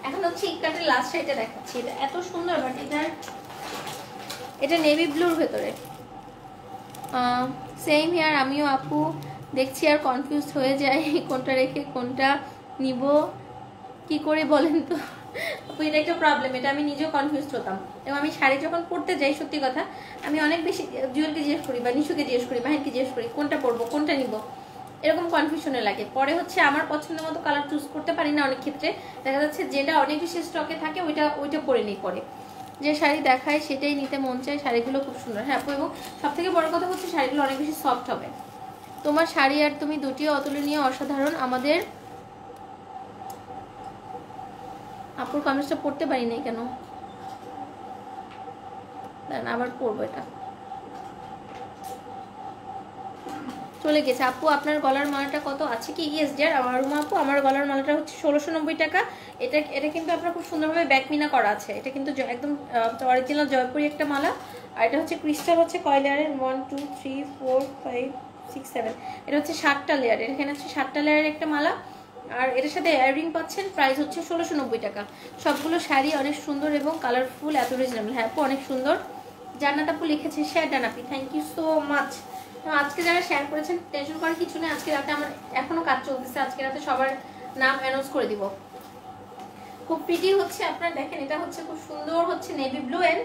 Speaker 1: এখন হচ্ছে ইকাটের লাস্ট শাড়িটা দেখাচ্ছি, এটা এত সুন্দর। বাট এটা নেভি ব্লুর ভেতরে, সেম হিয়ার। আমিও আপু দেখছি আর কনফিউজ হয়ে যায় কোনটা রেখে কোনটা নিব, কি করে বলেন তো আপু, এটা একটা প্রবলেম, এটা আমি নিজেও কনফিউজ হতাম। এবং আমি শাড়ি যখন পরতে যাই, সত্যি কথা আমি অনেক বেশি জুয়েলকে জিজ্ঞেস করি বা নিশুকে জিজ্ঞেস করি, মাহিনকে জিজ্ঞেস করি কোনটা পরবো কোনটা নিব, এরকম কনফিউশনে লাগে। পরে হচ্ছে আমার পছন্দের মতো কালার চুজ করতে পারি না, অনেক ক্ষেত্রে দেখা যাচ্ছে যেটা অনেক বেশি স্টকে থাকে ওইটা পরে নিই। পরে যে শাড়ি দেখায় সেটাই নিতে মন চায়। শাড়িগুলো খুব সুন্দর, হ্যাঁ আপু। এবং সব থেকে বড় কথা হচ্ছে শাড়িগুলো অনেক বেশি সফট হবে। তোমার শাড়ি আর তুমি দুটিও অতুলনীয়, অসাধারণ। আমাদের আপুর কমেন্টসটা পড়তে পারি নাই কেন, দাঁড়ান আবার পড়বো, এটা চলে গেছে। আপু আপনার গলার মালাটা কত আছে কি? ইয়েস ডিয়ার, আমার আপু আমার গলার মালাটা হচ্ছে 1690 টাকা। এটা কিন্তু আপনার খুব সুন্দরভাবে ব্যাকমিনা করা আছে। এটা কিন্তু একদম অরিজিনাল জয়পুরি একটা মালা। আর এটা হচ্ছে ক্রিস্টাল হচ্ছে কয় লেয়ারের, 1 2 3 4 5 6 7, এটা হচ্ছে 7টা লেয়ারের। এখানে হচ্ছে 7টা লেয়ারের একটা মালা। আর এটার সাথে ইয়াররিং পাচ্ছেন। প্রাইস হচ্ছে 1690 টাকা। সবগুলো শাড়ি অনেক সুন্দর এবং কালারফুল, এত রিজনেবল। হ্যাঁ আপু অনেক সুন্দর। জান্নাত আপু লিখেছে share done Api, thank you so much. আজকে যারা শেয়ার করেছেন টেনশন করার কিছু নেই। আজকে রাতে আমার এখনো কাজ চলতেছে, আজকে রাতে সবার নাম অ্যানাউন্স করে দিব। খুব প্রিটি হচ্ছে আপনার, দেখেন এটা হচ্ছে খুব সুন্দর হচ্ছে নেভি ব্লু এন্ড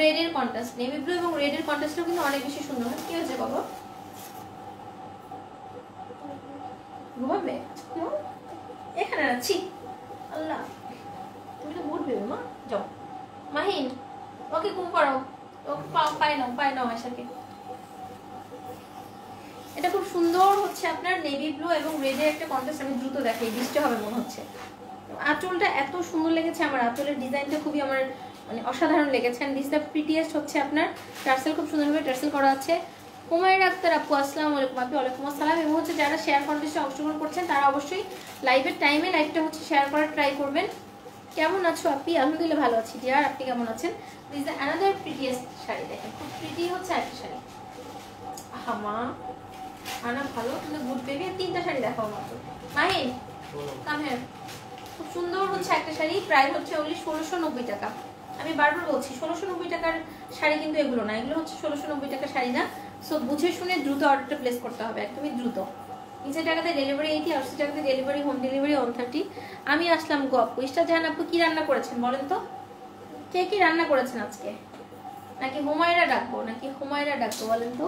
Speaker 1: রেড এর কন্ট্রাস্ট। নেভি ব্লু এবং রেড এর কন্ট্রাস্টও কিন্তু অনেক বেশি সুন্দর। কি হয়েছে বাবা, ঘুমাবে এখানে আছি? আল্লাহ, তুমি তো বুঝবে মা, যাও মাহিন ওকে ঘুম পাড়াও, ওকে পায় নাও আশাকে। এটা খুব সুন্দর হচ্ছে আপনার নেভি ব্লু এবং রেডের একটা কন্ট্রাস্ট। আমি দ্রুত দেখাই, বৃষ্টি হবে মনে হচ্ছে। আঁচলটা এত সুন্দর লেগেছে আমার, আঁচলের ডিজাইনটা খুবই আমার মানে অসাধারণ লেগেছে। দিস দ্য প্রিটিয়েস্ট হচ্ছে আপনার টার্সেল, খুব সুন্দরভাবে টার্সেল করা আছে। হুমায়রা আক্তার আপু আসসালামু আলাইকুম। আপনি ওয়ালাইকুম আসসালাম। এবং হচ্ছে যারা শেয়ার কন্টেস্টে অংশগ্রহণ করছেন তারা অবশ্যই লাইভের টাইমে লাইভটা হচ্ছে শেয়ার করার ট্রাই করবেন। কেমন আছো আপনি? আলহামদুলিল্লাহ ভালো আছি ডিয়ার, আপনি কেমন আছেন? This the another prettiest sari, দেখেন খুব প্রিটি হচ্ছে একটা শাড়ি। মা আনা ভালো, কিন্তু গুড বেবি। 3টা শাড়ি দেখাও মাত্র। Mahin come here. খুব সুন্দর হচ্ছে একটা শাড়ি। প্রাইস হচ্ছে অনলি 1690 টাকা। আমি বারবার বলছি 1690 টাকার শাড়ি কিন্তু এগুলো না, এগুলো হচ্ছে 1690 টাকার শাড়ি না। সো বুঝে শুনে দ্রুত অর্ডারটা প্লেস করতে হবে, একদমই দ্রুত। 90 টাকাতে ডেলিভারি 80, 80 টাকাতে ডেলিভারি, হোম ডেলিভারি 130। আমি আসলাম গো আপু। ইস্টা জাহান আপু কি রান্না করেছেন বলেন তো? কে কি রান্না করেছেন আজকে? নাকি হুমায়রা ডাকবো বলেন তো?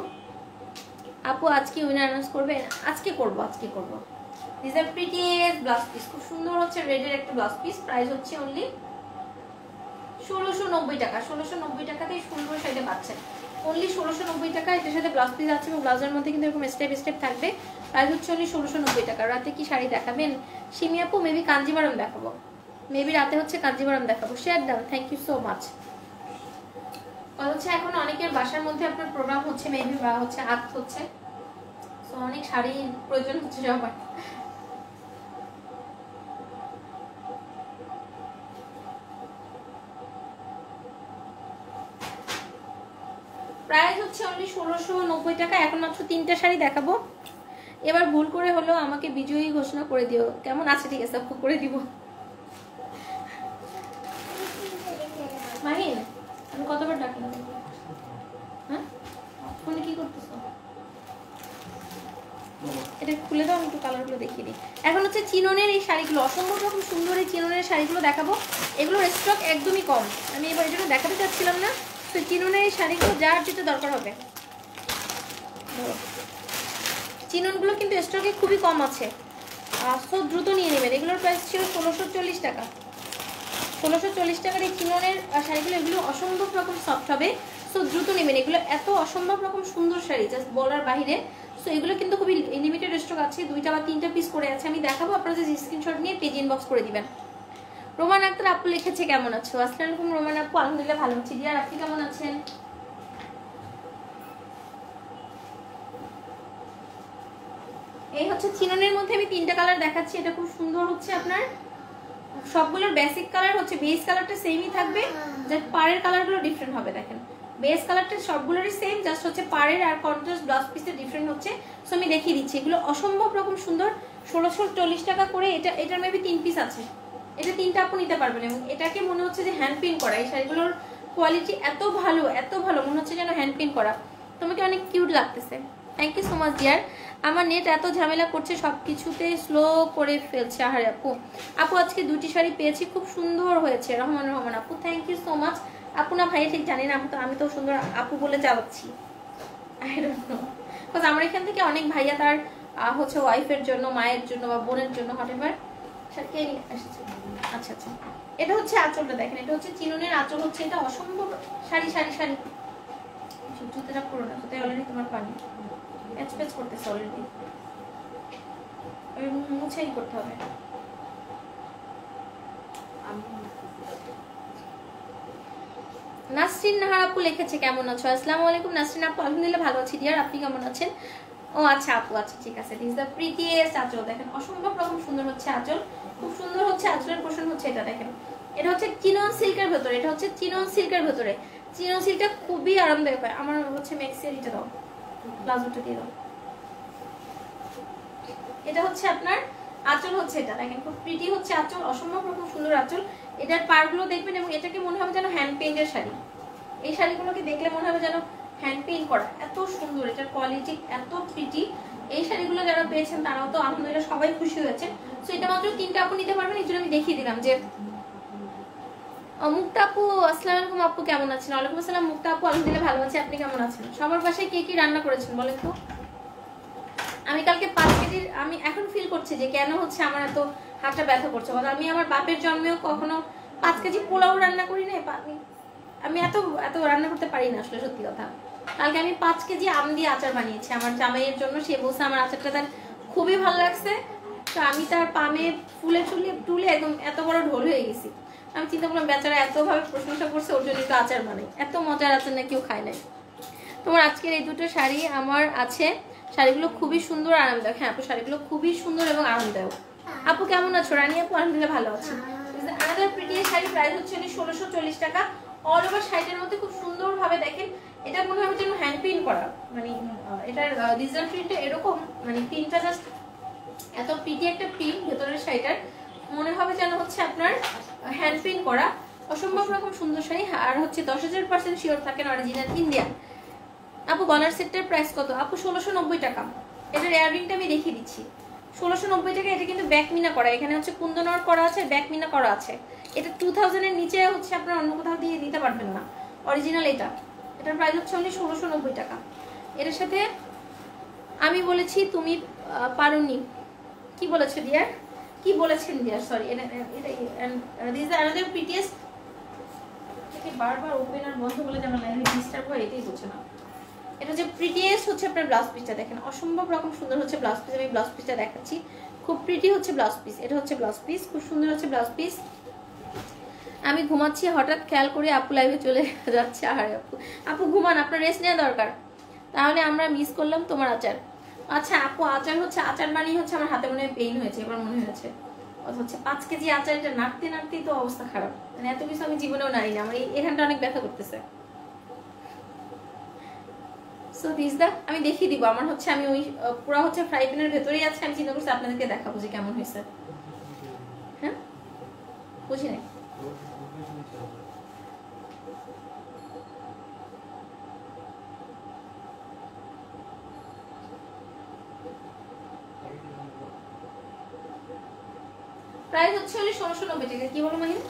Speaker 1: আপু আজকে উইনার অ্যানাউন্স করবে? আজকে করব। This are prettiest blouse piece, খুব সুন্দর হচ্ছে রেডের একটা ব্লাউজ পিস। প্রাইস হচ্ছে অনলি 1690 টাকা। 1690 টাকাতেই সুন্দর শাড়িটা পাচ্ছেন, অনলি 1690 টাকা। এটার সাথে ব্লাউজ পিস আছে এবং ব্লাউজের মধ্যে কিন্তু এরকম স্টেপ থাকবে। প্রাইস হচ্ছে অনলি 1690 টাকা। রাতে কি শাড়ি দেখাবেন সিমি আপু? মেবি কাঞ্জিভারম দেখাবো, রাতে হচ্ছে কাঞ্জিভারম দেখাবো। Share done, thank you so much. হচ্ছে এখন অনেকের বাসার মধ্যে আপনার প্রোগ্রাম হচ্ছে মেবি, বা হচ্ছে আর্ট হচ্ছে, তো অনেক শাড়ির প্রয়োজন হচ্ছে সবার। প্রাইস হচ্ছে অনলি 1690 টাকা। এখন মাত্র 3টা শাড়ি দেখাবো। এবার ভুল করে হলেও আমাকে বিজয়ী ঘোষণা করে দিও, কেমন আছে? ঠিক আছে আপু, করে দিব। মাহিন আমি কতবার ডাকলাম? হ্যাঁ ফোনে কি করতেছো? এটা খুলে দাও, আমি একটু কালারগুলো দেখিয়ে দিই। এখন হচ্ছে চিননের এই শাড়িগুলো, অসম্ভব রকম সুন্দর এই চিননের শাড়িগুলো দেখাবো। এগুলোর স্টক একদমই কম, আমি এবার এই জন্য দেখাতে চাচ্ছিলাম না। তো চিননের এই শাড়িগুলো যার যেটা দরকার হবে, চিননগুলো কিন্তু স্টকে খুবই কম আছে, সো দ্রুত নিয়ে নেবেন। এগুলোর প্রাইস ছিল 1640 টাকা। 1640 টাকার এই চিননের শাড়িগুলো, এগুলো অসম্ভব রকম সফট হবে, সো দ্রুত নেবেন। এগুলো এত অসম্ভব রকম সুন্দর শাড়ি, জাস্ট বলার বাইরে। সো এগুলো কিন্তু খুবই লিমিটেড স্টক আছে, 2টা বা 3টা পিস করে আছে, আমি দেখাবো। আপনারা যে স্ক্রিনশট নিয়ে পেজ ইনবক্স করে দিবেন। রোমান আক্তার আপু লিখেছে কেমন আছো? আসসালামু আলাইকুম রোমান আপু, আলহামদুলিল্লাহ ভালো আছি। ডিয়ার আপনি কেমন আছেন? এই হচ্ছে চিননের মধ্যে আমি 3টা কালার দেখাচ্ছি। এটা খুব সুন্দর হচ্ছে আপনার, সবগুলোর বেসিক কালার হচ্ছে, বেস কালারটা সেমই থাকবে, জাস্ট পাড়ের কালারগুলো ডিফারেন্ট হবে। দেখেন বেস কালারটা সবগুলোরই সেম, জাস্ট হচ্ছে পাড়ের আর কন্ট্রাস্ট ব্লাউজ পিসের ডিফারেন্ট হচ্ছে। সো আমি দেখিয়ে দিচ্ছি, এগুলো অসম্ভব রকম সুন্দর। 1640 টাকা করে। এটার মেবি 3 পিস আছে, এটা 3টা আপু নিতে পারবেন। এবং এটাকে মনে হচ্ছে যে হ্যান্ড প্রিন্ট করা। এই শাড়িগুলোর কোয়ালিটি এত ভালো, এত ভালো, মনে হচ্ছে যেন হ্যান্ড প্রিন্ট করা। তোমাকে অনেক কিউট লাগতেছে। Thank you so much dear. আমার নেট এত ঝামেলা করছে, সব কিছুতে স্লো করে ফেলছে। আহারে আপু, আপু আজকে 2টি শাড়ি পেয়েছি, খুব সুন্দর হয়েছে। রহমান রহমান আপু, থ্যাংক ইউ সো মাচ। আপু না ভাই ঠিক জানি না, আমি তো সুন্দর আপু বলে চালাচ্ছি। আই ডোন্ট নো, বিকজ আমার এখান থেকে অনেক ভাইয়া তার হচ্ছে ওয়াইফের জন্য, মায়ের জন্য বা বোনের জন্য হটেভার শাড়ি নিয়ে আসছে। আচ্ছা আচ্ছা, এটা হচ্ছে আঁচলটা দেখেন, এটা হচ্ছে চিননের আঁচল হচ্ছে। এটা অসম্ভব শাড়ি শাড়ি শাড়ি। জুতোটা পুরো না, জুতোয় অলরেডি তোমার পানি প্যাচ প্যাচ করতেছে অলরেডি, মুছাই করতে হবে। নাসরিন নাহার আপু লিখেছে কেমন আছো? আসসালামু আলাইকুম নাসরিন আপু, আলহামদুলিল্লাহ ভালো আছি ডিয়ার, আপনি কেমন আছেন? ও আচ্ছা আপু, আচ্ছা ঠিক আছে। দিস দ্য প্রিটিয়েস্ট আঁচল, দেখেন অসম্ভব রকম সুন্দর হচ্ছে আঁচল, খুব সুন্দর হচ্ছে আঁচলের পোর্শন হচ্ছে এটা। দেখেন এটা হচ্ছে চিনন সিল্কের ভেতরে, এটা হচ্ছে চিনন সিল্কের ভেতরে। চিনন সিল্কটা খুবই আরামদায়ক হয়। আমার হচ্ছে ম্যাক্সিয়ার এটা দাও, প্লাজোটা দিয়ে দাও। এটা হচ্ছে আপনার আঁচল হচ্ছে, এটা দেখেন খুব প্রিটি হচ্ছে আঁচল, অসম্ভব রকম সুন্দর আঁচল। এটার পাড়গুলো দেখবেন, এবং এটাকে মনে হবে যেন হ্যান্ড পেইন্টের শাড়ি। এই শাড়িগুলোকে দেখলে মনে হবে যেন হ্যান্ড পেইন্ট করা, এত সুন্দর, এটার কোয়ালিটি এত প্রিটি। এই শাড়িগুলো যারা পেয়েছেন তারাও তো আলহামদুলিল্লাহ সবাই খুশি হয়েছে। সো এটা মাত্র 3টা আপু নিতে পারবেন, এই জন্য আমি দেখিয়ে দিলাম। যে মুক্তা আপু, আসসালামু আলাইকুম আপু কেমন আছেন? ওয়ালাইকুম আসসালাম মুক্তা আপু, আলহামদুলিল্লাহ ভালো আছি, আপনি কেমন আছেন? সবার বাসায় কে কি রান্না করেছেন বলেন তো? আমি কালকে 5 কেজির, আমি এখন ফিল করছি যে কেন হচ্ছে আমার এত হাতটা ব্যথা করছে। আমি আমার বাপের জন্মেও কখনো 5 কেজি পোলাও রান্না করি না। আমি এত এত রান্না করতে পারি না আসলে, সত্যি কথা। কালকে আমি 5 কেজি আম দিয়ে আচার বানিয়েছি আমার জামাইয়ের জন্য। সে বলছে আমার আচারটা তার খুবই ভালো লাগছে। তো আমি তার পামে ফুলে টুলে একদম এত বড় ঢোল হয়ে গেছি। আমি চিন্তা করলাম বেচারা এতভাবে প্রশংসা করছে, ওর জন্য একটু আচার বানাই। এত মজার আচার না কেউ খায় নাই। তোমার আজকের এই 2টো শাড়ি আমার আছে, শাড়িগুলো খুবই সুন্দর আরামদায়ক। হ্যাঁ আপু, শাড়িগুলো খুবই সুন্দর এবং আরামদায়ক। আপু কেমন আছো? রানী আপু, আলহামদুলিল্লাহ ভালো আছি। আনাদার প্রিটি শাড়ি, প্রাইস হচ্ছে 1640 টাকা। অল ওভার শাড়িটার মধ্যে খুব সুন্দরভাবে দেখেন, এটা মনে হবে যেন হ্যান্ড প্রিন্ট করা। মানে এটার ডিজিটাল প্রিন্টটা এরকম, মানে প্রিন্টটা জাস্ট এত প্রিটি একটা প্রিন্ট ভেতরের শাড়িটার, মনে হবে যেন হচ্ছে আপনার হ্যান্ড প্রিন্ট করা। অসম্ভব রকম সুন্দর শাড়ি। আর হচ্ছে 10,000% শিওর থাকেন অরিজিনাল ইন্ডিয়ান। আপু গলার সেটটার প্রাইস কত? আপু 1690 টাকা। এটার ইয়াররিংটা আমি দেখিয়ে দিচ্ছি, 1690 টাকা। এটা কিন্তু ব্যাক মিনা করা, এখানে হচ্ছে কুন্দনর করা আছে, ব্যাক মিনা করা আছে। এটা 2000 এর নিচে হচ্ছে আপনার অন্য কোথাও দিয়ে দিতে পারবেন না অরিজিনাল। এটার প্রাইস হচ্ছে অনলি 1690 টাকা। এটার সাথে আমি বলেছি তুমি পারোনি, কি বলেছো ডিয়ার? কি বলেছেন ডিয়ার? সরি, এটা দিস ইজ অ্যানাদার প্রিটিয়েস্ট। বারবার ওপেন আর বন্ধ বলে যেমন লাইভে ডিস্টার্ব হয়, এটাই হচ্ছে না। এটা যে প্রিটিয়েস্ট হচ্ছে আপনার ব্লাউজ পিসটা, দেখেন অসম্ভব রকম সুন্দর হচ্ছে ব্লাউজ পিস। আমি ব্লাউজ পিসটা দেখাচ্ছি, খুব প্রিটি হচ্ছে ব্লাউজ পিস। এটা হচ্ছে ব্লাউজ পিস, খুব সুন্দর হচ্ছে ব্লাউজ পিস। আমি ঘুমাচ্ছি, হঠাৎ খেয়াল করে আপু লাইভে চলে যাচ্ছে। আর আপু, আপু ঘুমান, আপনার রেস্ট নেওয়া দরকার। তাহলে আমরা মিস করলাম তোমার আচার। আচ্ছা আপু, আচার হচ্ছে, আচার বানিয়ে হচ্ছে আমার হাতে মনে হয় পেইন হয়েছে, এবার মনে হয়েছে হচ্ছে 5 কেজি আচার, এটা নাড়তে নাড়তেই তো অবস্থা খারাপ। মানে এত কিছু আমি জীবনেও নাড়ি না, আমার এখানটা অনেক ব্যথা করতেছে। সো দিস দা আমি দেখিয়ে দিব। আমার হচ্ছে আমি ওই পুরো হচ্ছে ফ্রাই প্যানের ভেতরেই আছে, আমি চিন্তা করছি আপনাদেরকে দেখাবো যে কেমন হয়েছে। হ্যাঁ বুঝি নাই। প্রাইস হচ্ছে 1690 টাকা। কি বলো মাহিন?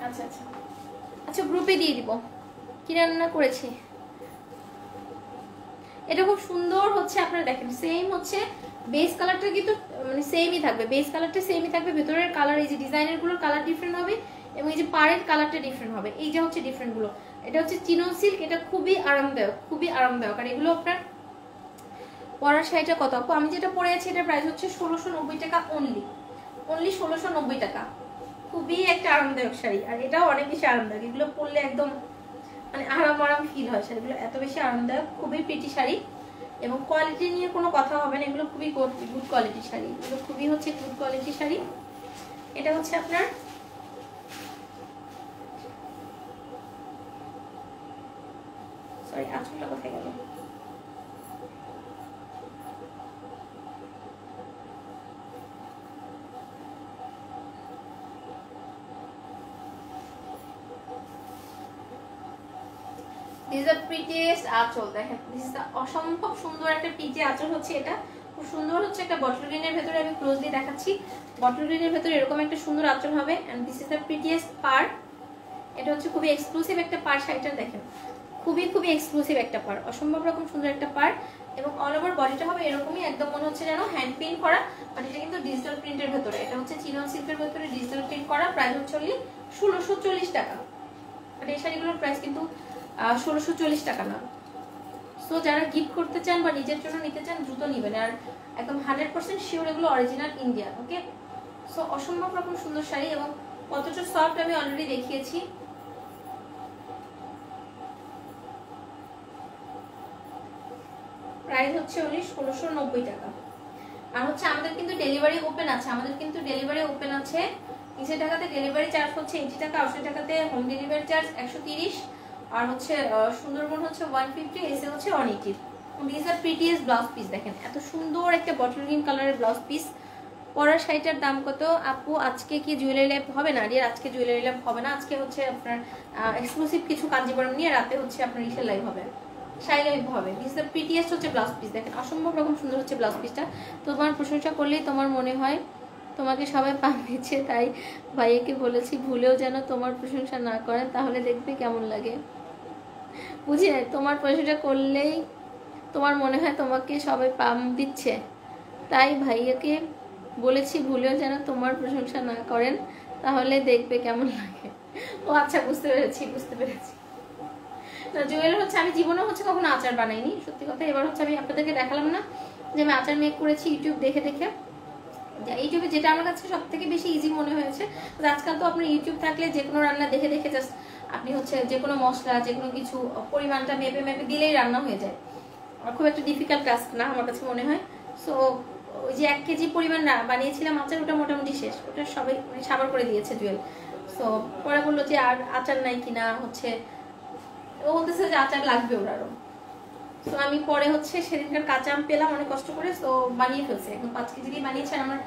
Speaker 1: আচ্ছা আচ্ছা আচ্ছা, গ্রুপে দিয়ে দিব কি রান্না করেছি। এটা খুব সুন্দর হচ্ছে, আপনারা দেখেন সেম হচ্ছে বেস কালারটা কিন্তু মানে সেমই থাকবে, বেস কালারটা সেমই থাকবে, ভেতরের কালার এই যে ডিজাইনের গুলোর কালার ডিফারেন্ট হবে এবং এই যে পাড়ের কালারটা ডিফারেন্ট হবে। এই যে হচ্ছে ডিফারেন্ট গুলো। এটা হচ্ছে চিনন সিল্ক, এটা খুবই আরামদায়ক, খুবই আরামদায়ক। আর এগুলো আপনার পরার শাড়িটা কত আপু? আমি যেটা পরে আছি এটার প্রাইস হচ্ছে 1690 টাকা অনলি, অনলি 1690 টাকা। খুবই একটা আরামদায়ক শাড়ি, আর এটাও অনেক বেশি আরামদায়ক। এগুলো পরলে একদম মানে আরাম আরাম ফিল হয়। শাড়িগুলো এত বেশি আরামদায়ক, খুবই প্রিটি শাড়ি এবং কোয়ালিটি নিয়ে কোনো কথা হবে না। এগুলো খুবই গুড কোয়ালিটির শাড়ি, এগুলো খুবই হচ্ছে গুড কোয়ালিটির শাড়ি। এটা হচ্ছে আপনার সরি আঁচলটা কোথায় গেল? দিস দ্য প্রিটিয়েস্ট আঁচল, দেখেন দিস দ্য অসম্ভব সুন্দর একটা পিচে আঁচল হচ্ছে এটা। খুব সুন্দর হচ্ছে একটা বটল গ্রিনের ভেতরে, আমি ক্লোজলি দেখাচ্ছি। বটল গ্রিনের ভেতরে এরকম একটা সুন্দর আঁচল হবে। And this is the prettiest pair. এটা হচ্ছে খুবই এক্সক্লুসিভ একটা পার। শাড়িটা দেখেন খুবই খুবই এক্সক্লুসিভ একটা পার, অসম্ভব রকম সুন্দর একটা পার। এবং অল ওভার বডিটা হবে এরকমই, একদম মনে হচ্ছে যেন হ্যান্ড প্রিন্ট করা, বাট এটা কিন্তু ডিজিটাল প্রিন্টের ভেতরে। এটা হচ্ছে চিনন সিল্কের ভেতরে ডিজিটাল প্রিন্ট করা। প্রাইস হচ্ছে 1640 টাকা। বাট এই শাড়িগুলোর প্রাইস কিন্তু 1640 টাকা না। সো যারা গিফট করতে চান বা নিজের জন্য নিতে চান দ্রুত নিবেন। আর একদম 100% শিওর এগুলো অরিজিনাল ইন্ডিয়ান। ওকে, সো অসম্ভব রকম সুন্দর শাড়ি এবং কতটা সফট আমি অলরেডি দেখিয়েছি। প্রাইস হচ্ছে 1690 টাকা। আর হচ্ছে আমাদের কিন্তু ডেলিভারি ওপেন আছে, আমাদের কিন্তু ডেলিভারি ওপেন আছে। 90 টাকাতে ডেলিভারি চার্জ হচ্ছে 80 টাকা, 80 টাকাতে হোম ডেলিভারি চার্জ 130, আর হচ্ছে সুন্দরবন হচ্ছে 150, এসে হচ্ছে 180। This are prettiest blouse piece, দেখেন এত সুন্দর একটা বটল গ্রিন কালারের ব্লাউজ পিস। পরার শাড়িটার দাম কত আপু? আজকে কি জুয়েলারি ল্যাব হবে না? আর আজকে জুয়েলারি ল্যাব হবে না, আজকে হচ্ছে আপনার এক্সক্লুসিভ কিছু কাঞ্জিবরম নিয়ে রাতে হচ্ছে আপনার ইসের লাইভ হবে, শাড়ি লাইভ হবে। দিস দ্য প্রিটিয়েস্ট হচ্ছে ব্লাউজ পিস, দেখেন অসম্ভব রকম সুন্দর হচ্ছে ব্লাউজ পিসটা। তোমার প্রশংসা করলেই তোমার মনে হয় তোমাকে সবাই পাম দিচ্ছে, তাই ভাইয়াকে বলেছি ভুলেও যেন তোমার প্রশংসা না করেন, তাহলে দেখবে কেমন লাগে। বুঝি না, তোমার প্রশংসা করলেই তোমার মনে হয় তোমাকে সবাই পাম দিচ্ছে, তাই ভাইয়াকে বলেছি ভুলেও যেন তোমার প্রশংসা না করেন, তাহলে দেখবে কেমন লাগে। ও আচ্ছা, বুঝতে পেরেছি বুঝতে পেরেছি। না জুয়েলার হচ্ছে আমি জীবনে হচ্ছে কখনো আচার বানাইনি, সত্যি কথা। এবার হচ্ছে আমি আপনাদেরকে দেখালাম না যে আমি আচার মেক করেছি ইউটিউব দেখে দেখে। ইউটিউবে যেটা আমার কাছে সব থেকে বেশি ইজি মনে হয়েছে, আজকাল তো আপনার ইউটিউব থাকলে যে কোনো রান্না দেখে দেখে জাস্ট আপনি হচ্ছে যে কোনো মশলা যে কোনো কিছু পরিমাণটা মেপে মেপে দিলেই রান্না হয়ে যায়। খুব একটা ডিফিকাল্ট টাস্ক না আমার কাছে মনে হয়। সো ওই যে 1 কেজি পরিমাণ বানিয়েছিলাম আচার, ওটা মোটামুটি শেষ, ওটা সবাই মানে সাবার করে দিয়েছে জুয়েল। সো পরে বললো যে আর আচার নাই কিনা, হচ্ছে ও বলতেছে যে আচার লাগবে ওর আরো। তো আমি পরে হচ্ছে সেদিনকার কাঁচা আম পেলাম অনেক কষ্ট করে, তো বানিয়ে ফেলছে, একদম 5 কেজি দিয়ে বানিয়েছে। আমার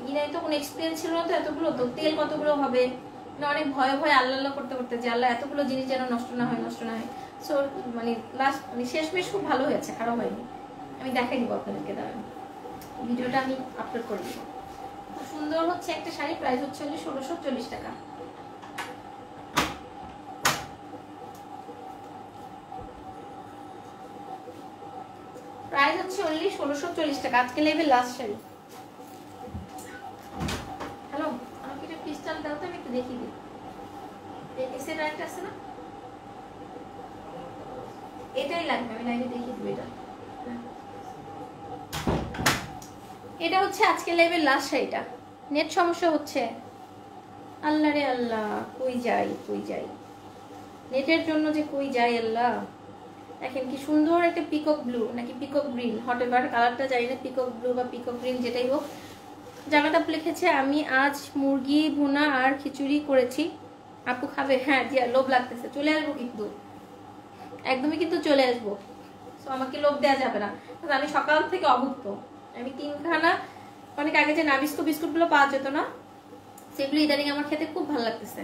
Speaker 1: ইনাই তো কোনো এক্সপিরিয়েন্স ছিল না, তো এতগুলো তো তেল কতগুলো হবে, অনেক ভয়ে ভয়ে আল্লাহ আল্লাহ করতে করতে যে আল্লাহ এতগুলো জিনিস যেন নষ্ট না হয় নষ্ট না হয়। সো মানে লাস্ট মানে শেষমেশ খুব ভালো হয়েছে, খারাপ হয়নি। আমি দেখাই দিব আপনাদেরকে, দাঁড়ান ভিডিওটা আমি আপলোড করে দিব। খুব সুন্দর হচ্ছে একটা শাড়ি, প্রাইস হচ্ছে 1640 টাকা। প্রাইস হচ্ছে 1640 টাকা। আজকে লাইভে লাস্ট শাড়ি। হ্যালো, আমাকে একটা ক্রিস্টাল দাও তো, আমি একটু দেখিয়ে দিই। এসে রাইট আছে না, এটাই লাগবে, আমি লাইভে দেখিয়ে দিব। এটা হচ্ছে আজকে লাইভের লাস্ট শাড়িটা। নেট সমস্যা হচ্ছে, আল্লাহ রে আল্লাহ, কই যাই কই যাই, নেটের জন্য যে কই যাই আল্লাহ। দেখেন কি সুন্দর একটা পিকক ব্লু নাকি পিকক গ্রিন, হট এভার কালারটা জানি না, পিকক ব্লু বা পিকক গ্রিন যেটাই হোক। জামাটা আপু লিখেছে আমি আজ মুরগি ভুনা আর খিচুড়ি করেছি, আপু খাবে? হ্যাঁ জি, লোভ লাগতেছে, চলে আসবো কিন্তু, একদমই কিন্তু চলে আসবো। তো আমাকে লোভ দেওয়া যাবে না, কারণ আমি সকাল থেকে অভুক্ত। আমি 3খানা, অনেক আগে যে নাবিস্কো বিস্কুটগুলো পাওয়া যেত না, সেগুলো ইদানিং আমার খেতে খুব ভালো লাগতেছে,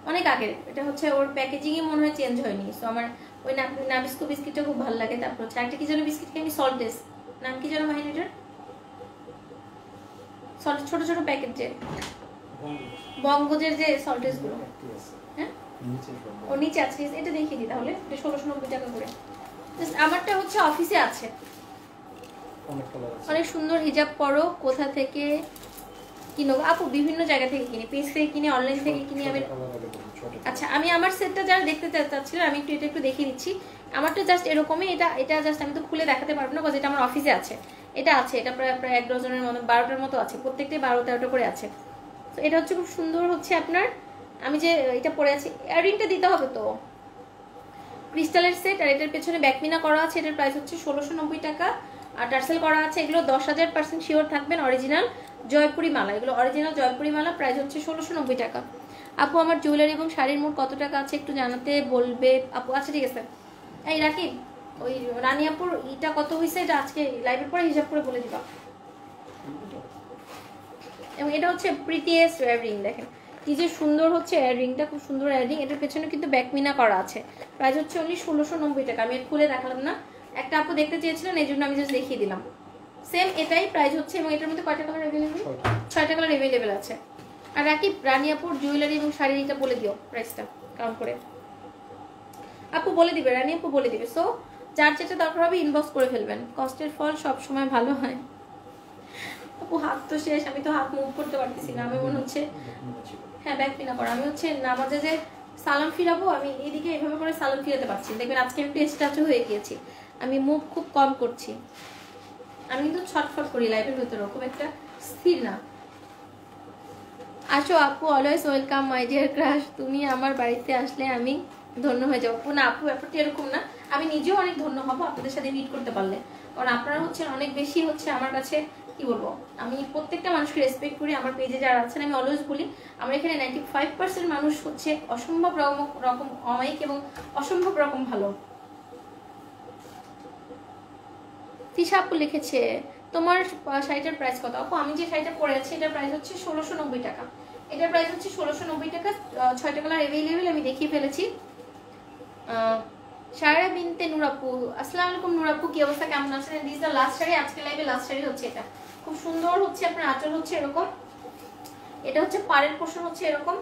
Speaker 1: অনেক আগের। এটা হচ্ছে ওর প্যাকেজিংই মনে হয় চেঞ্জ হয়নি। সো আমার ওই নাবিস্কো বিস্কিটটা খুব ভালো লাগে। তারপর হচ্ছে একটা কি যেন বিস্কিট খাই আমি, সল্টেস, নাম কি যেন মাহিনাটার, সল্ট ছোট ছোট প্যাকেট, যে বঙ্গজের যে সল্টেস গুলো, হ্যাঁ ও নিচে আছে, এটা দেখিয়ে দিই তাহলে। এটা 1690 টাকা করে। আমারটা হচ্ছে অফিসে আছে। অনেক সুন্দর হিজাব পরো, কোথা থেকে কিনো আপু? বিভিন্ন জায়গা থেকে কিনি, পেজ থেকে কিনি, অনলাইন থেকে কিনি আমি। আচ্ছা, আমি আমার সেটটা যারা দেখতে চাচ্ছিলেন আমি একটু দেখিয়ে দিচ্ছি। আমারটা জাস্ট এরকমই, এটা জাস্ট আমি তো খুলে দেখাতে পারবো না, কারণ এটা আমার অফিসে আছে। এটা আছে, এটা প্রায় 1 ডজনের মতো, 12টার মতো আছে, প্রত্যেকটাই 12-13টা করে আছে। তো এটা হচ্ছে খুব সুন্দর হচ্ছে আপনার, আমি যে এটা পরে আছি, ইয়াররিংটা দিতে হবে তো, ক্রিস্টালের সেট, আর এটার পেছনে ব্যাকমিনা করা আছে। এটার প্রাইস হচ্ছে 1690 টাকা, আর টার্সেল করা আছে। এগুলো 10,000% শিওর থাকবেন অরিজিনাল জয়পুরি মালা, এগুলো অরিজিনাল জয়পুরি মালা, প্রাইস হচ্ছে 1690 টাকা। আপু আমার জুয়েলারি এবং শাড়ির মোট কত টাকা আছে একটু জানাতে বলবে আপু? আচ্ছা ঠিক আছে। এই রাকিব, ওই রানী আপুর ইটা কত হয়েছে এটা আজকে লাইভের পরে হিসাব করে বলে দিবা। এবং এটা হচ্ছে প্রিটিয়েস্ট ইয়াররিং, দেখেন কি যে সুন্দর হচ্ছে ইয়াররিংটা, খুব সুন্দর ইয়াররিং। এটার পেছনে কিন্তু ব্যাকমিনা করা আছে, প্রাইস হচ্ছে অনলি 1690 টাকা। আমি খুলে দেখালাম না, একটা আপু দেখতে চেয়েছিলেন, এই জন্য আমি জাস্ট দেখিয়ে দিলাম। সেম এটাই প্রাইস হচ্ছে, এবং এটার মধ্যে কয়টা কালার অ্যাভেলেবেল? 6টা কালার অ্যাভেলেবেল আছে। আর রাকিব, রানিয়াপুর জুয়েলারি এবং শাড়িটা বলে দিও প্রাইসটা কাউন্ট করে। আপু বলে দিবে, রানী আপু বলে দিবে। সো যার যেটা দরকার হবে ইনবক্স করে ফেলবেন, কষ্টের ফল সব সময় ভালো হয়। আপু হাত তো শেষ, আমি তো হাত মুভ করতে পারতেছি না, আমি মনে হচ্ছে, হ্যাঁ ব্যাক পিনা করা, আমি হচ্ছে নামাজে যে সালাম ফিরাবো, আমি এইদিকে এভাবে করে সালাম ফিরাতে পারছি। দেখবেন আজকে একটু স্ট্যাচু হয়ে গিয়েছি, আমি মুভ খুব কম করছি। আমি কিন্তু ছটফট করি লাইফের ভেতরেও, খুব একটা স্থির না। আসো আপু, always welcome my dear crush, তুমি আমার বাড়িতে আসলে আমি ধন্য হয়ে যাবো। না আপু, ব্যাপারটা এরকম না, আমি নিজেও অনেক ধন্য হব আপনাদের সাথে মিট করতে পারলে, কারণ আপনারা হচ্ছেন অনেক বেশি হচ্ছে আমার কাছে, কি বলবো, আমি প্রত্যেকটা মানুষকে রেসপেক্ট করি। আমার পেজে যারা আছেন আমি অলওয়েজ বলি, আমার এখানে 95% মানুষ হচ্ছে অসম্ভব রকম অমায়িক এবং অসম্ভব রকম ভালো। তিশা আপু লিখেছে তোমার শাড়িটার প্রাইস কত? আপু আমি যে শাড়িটা পরে আছি এটার প্রাইস হচ্ছে 1690 টাকা। এটার প্রাইস হচ্ছে 1690 টাকা, 6টা কালার অ্যাভেলেবেল, আমি দেখিয়ে ফেলেছি। সারা বিনতে নূর আপু, আসসালামু আলাইকুম নূর আপু, কি অবস্থা, কেমন আছেন? দিস দ্য লাস্ট শাড়ি, আজকে লাইভে লাস্ট শাড়ি হচ্ছে এটা। খুব সুন্দর হচ্ছে আপনার আঁচল হচ্ছে এরকম, এটা হচ্ছে পাড়ের পোর্শন হচ্ছে এরকম,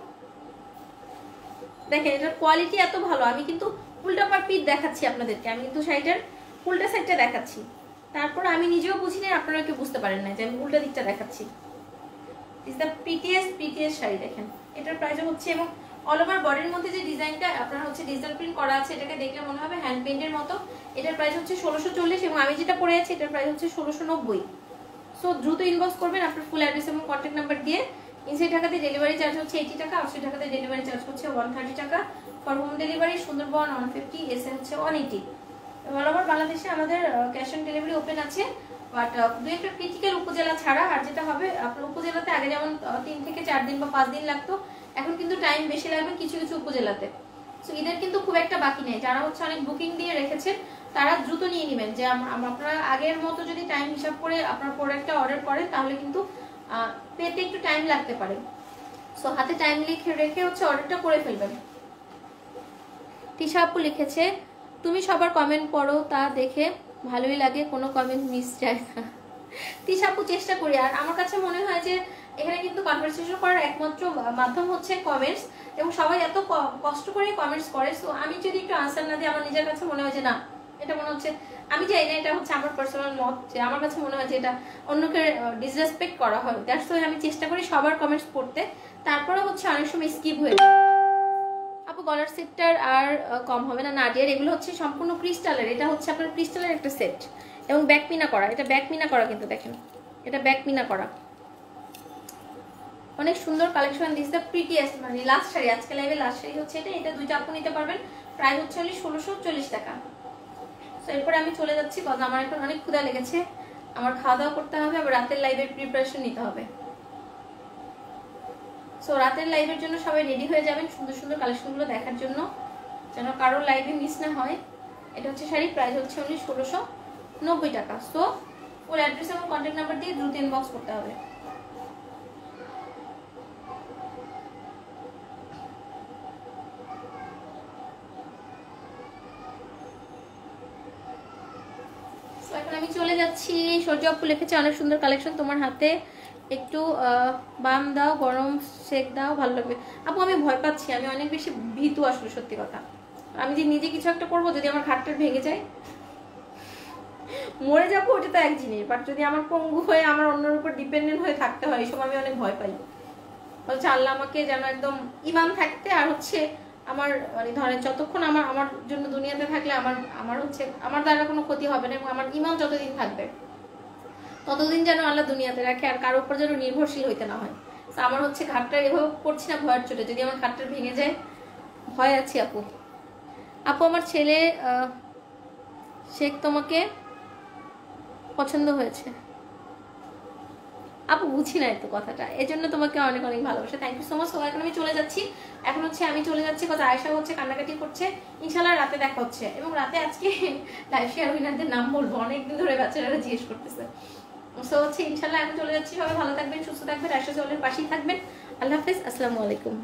Speaker 1: দেখেন এটার কোয়ালিটি এত ভালো। আমি কিন্তু উল্টা পাড় পিঠ দেখাচ্ছি আপনাদেরকে, আমি কিন্তু শাড়িটার উল্টা সাইডটা দেখাচ্ছি, তারপর আমি নিজেও বুঝি না, আপনারা কেউ বুঝতে পারেন না যে আমি উল্টা দিকটা দেখাচ্ছি। ইজ দ্য প্রিটিয়েস্ট শাড়ি, দেখেন এটার প্রাইস হচ্ছে, এবং অল ওভার বডির মধ্যে যে ডিজাইনটা আপনার হচ্ছে ডিজিটাল প্রিন্ট করা আছে, এটাকে দেখলে মনে হবে হ্যান্ড পেইন্টের মতো। এটার প্রাইস হচ্ছে 1640, এবং আমি যেটা পরে আছি এটার প্রাইস হচ্ছে 1690। সো দ্রুত ইনবক্স করবেন আপনার ফুল অ্যাড্রেস এবং কন্ট্যাক্ট নাম্বার দিয়ে। ইনসাইড ঢাকাতে ডেলিভারি চার্জ হচ্ছে 80 টাকা, আউটসাইড ঢাকাতে ডেলিভারি চার্জ হচ্ছে 130 টাকা। ফর হোম ডেলিভারি সুন্দরবন 150, এসে হচ্ছে 180। অল ওভার বাংলাদেশে আমাদের ক্যাশ অন ডেলিভারি ওপেন আছে, বাট দুই একটা ক্রিটিক্যাল উপজেলা ছাড়া। আর যেটা হবে আপনার উপজেলাতে আগে যেমন 3 থেকে 4 দিন বা 5 দিন লাগতো, এখন কিন্তু টাইম বেশি লাগবে কিছু কিছু উপজেলাতে। সো ঈদের কিন্তু খুব একটা বাকি নেই, যারা হচ্ছে অনেক বুকিং দিয়ে রেখেছেন তারা দ্রুত নিয়ে নেবেন। যে আপনারা আগের মতো যদি টাইম হিসাব করে আপনার প্রোডাক্টটা অর্ডার করেন তাহলে কিন্তু পেতে একটু টাইম লাগতে পারে। সো হাতে টাইম রেখে হচ্ছে অর্ডারটা করে ফেলবেন। তিশা আপু লিখেছে তুমি সবার কমেন্ট পড়ো, তা দেখে ভালোই লাগে, কোনো কমেন্ট মিস যায় না। তিশা আপু চেষ্টা করি, আর আমার কাছে মনে হয় যে এখানে কিন্তু কনভারসেশন করার একমাত্র মাধ্যম হচ্ছে কমেন্টস, এবং সবাই এত কষ্ট করে কমেন্টস করে। সো আমি যদি একটু আনসার না দিই, আমার নিজের কাছে মনে হয় যে না, এটা মনে হচ্ছে, আমি জানি না, এটা হচ্ছে আমার পার্সোনাল মত, যে আমার কাছে মনে হয় যে এটা অন্যকে ডিসরেসপেক্ট করা হয়। দ্যাটস ওয়াই আমি চেষ্টা করি সবার কমেন্টস পড়তে, তারপরে হচ্ছে অনেক সময় স্কিপ হয়ে যায়। আপু গলার সেটটার আর কম হবে না? নাডিয়ার এগুলো হচ্ছে সম্পূর্ণ ক্রিস্টালের, এটা হচ্ছে আপনার ক্রিস্টালের একটা সেট, এবং ব্যাক মিনা করা, এটা ব্যাক মিনা করা, কিন্তু দেখেন এটা ব্যাক মিনা করা। অনেক সুন্দর কালেকশন, দিস দ্য প্রিটিয়েস্ট, মানে লাস্ট শাড়ি, আজকে লাইভে লাস্ট শাড়ি হচ্ছে এটা। এটা দুইটা আপু নিতে পারবেন, প্রাইস হচ্ছে অনলি 1640 টাকা। তো এরপরে আমি চলে যাচ্ছি, কারণ আমার এখন অনেক ক্ষুধা লেগেছে, আমার খাওয়া দাওয়া করতে হবে, আবার রাতের লাইভের প্রিপারেশন নিতে হবে। সো রাতের লাইভের জন্য সবাই রেডি হয়ে যাবেন সুন্দর সুন্দর কালেকশনগুলো দেখার জন্য, যেন কারোর লাইভে মিস না হয়। এটা হচ্ছে শাড়ি, প্রাইস হচ্ছে অনলি 1690 টাকা। সো ফুল অ্যাড্রেস এবং কন্ট্যাক্ট নাম্বার দিয়ে দ্রুত ইনবক্স করতে হবে। এখন আমি চলে যাচ্ছি। সূর্য আপু লিখেছে অনেক সুন্দর কালেকশন, তোমার হাতে একটু বাম দাও, গরম শেক দাও, ভালো লাগবে। আপু আমি ভয় পাচ্ছি, আমি অনেক বেশি ভীতু আসলে, সত্যি কথা। আমি যে নিজে কিছু একটা করবো, যদি আমার ঘাটটা ভেঙে যায়, মরে যাবো, ওটা তো এক জিনিস, বাট যদি আমার পঙ্গু হয়ে আমার অন্যের উপর ডিপেন্ডেন্ট হয়ে থাকতে হয়, এসব আমি অনেক ভয় পাই। বলছে আল্লাহ আমাকে যেন একদম ইমান থাকতে, আর হচ্ছে আমার মানে ধরেন যতক্ষণ আমার জন্য দুনিয়াতে থাকলে আমার হচ্ছে আমার দ্বারা কোনো ক্ষতি হবে না, এবং আমার ইমান যতদিন থাকবে ততদিন যেন আল্লাহ দুনিয়াতে রাখে, আর কারোর উপর যেন নির্ভরশীল হইতে না হয়। আমার হচ্ছে ঘাটটা এভাবে করছি না ভয়ের চোটে, যদি আমার ঘাটটা ভেঙে যায় ভয় আছি। আপু আমার ছেলে শেখ তোমাকে পছন্দ হয়েছে। আপু বুঝি না তো কথাটা, এই জন্য তোমাকে অনেক অনেক ভালোবাসা, থ্যাংক ইউ সো মাচ। এখন আমি চলে যাচ্ছি, আমি চলে যাচ্ছি, কথা আয়েশা হচ্ছে কান্নাকাটি করছে, ইনশাল্লাহ রাতে দেখা হচ্ছে। এবং রাতে আজকে লাইভ শেয়ার উইনারদের নাম বলবো, অনেকদিন ধরে বাচ্চারা জিজ্ঞেস করতেছে। সো হচ্ছে ইনশাল্লাহ এখন চলে যাচ্ছি, সবাই ভালো থাকবেন, সুস্থ থাকবেন, আয়েশা চলের পাশেই থাকবেন। আল্লাহ হাফিজ, আসসালামু আলাইকুম।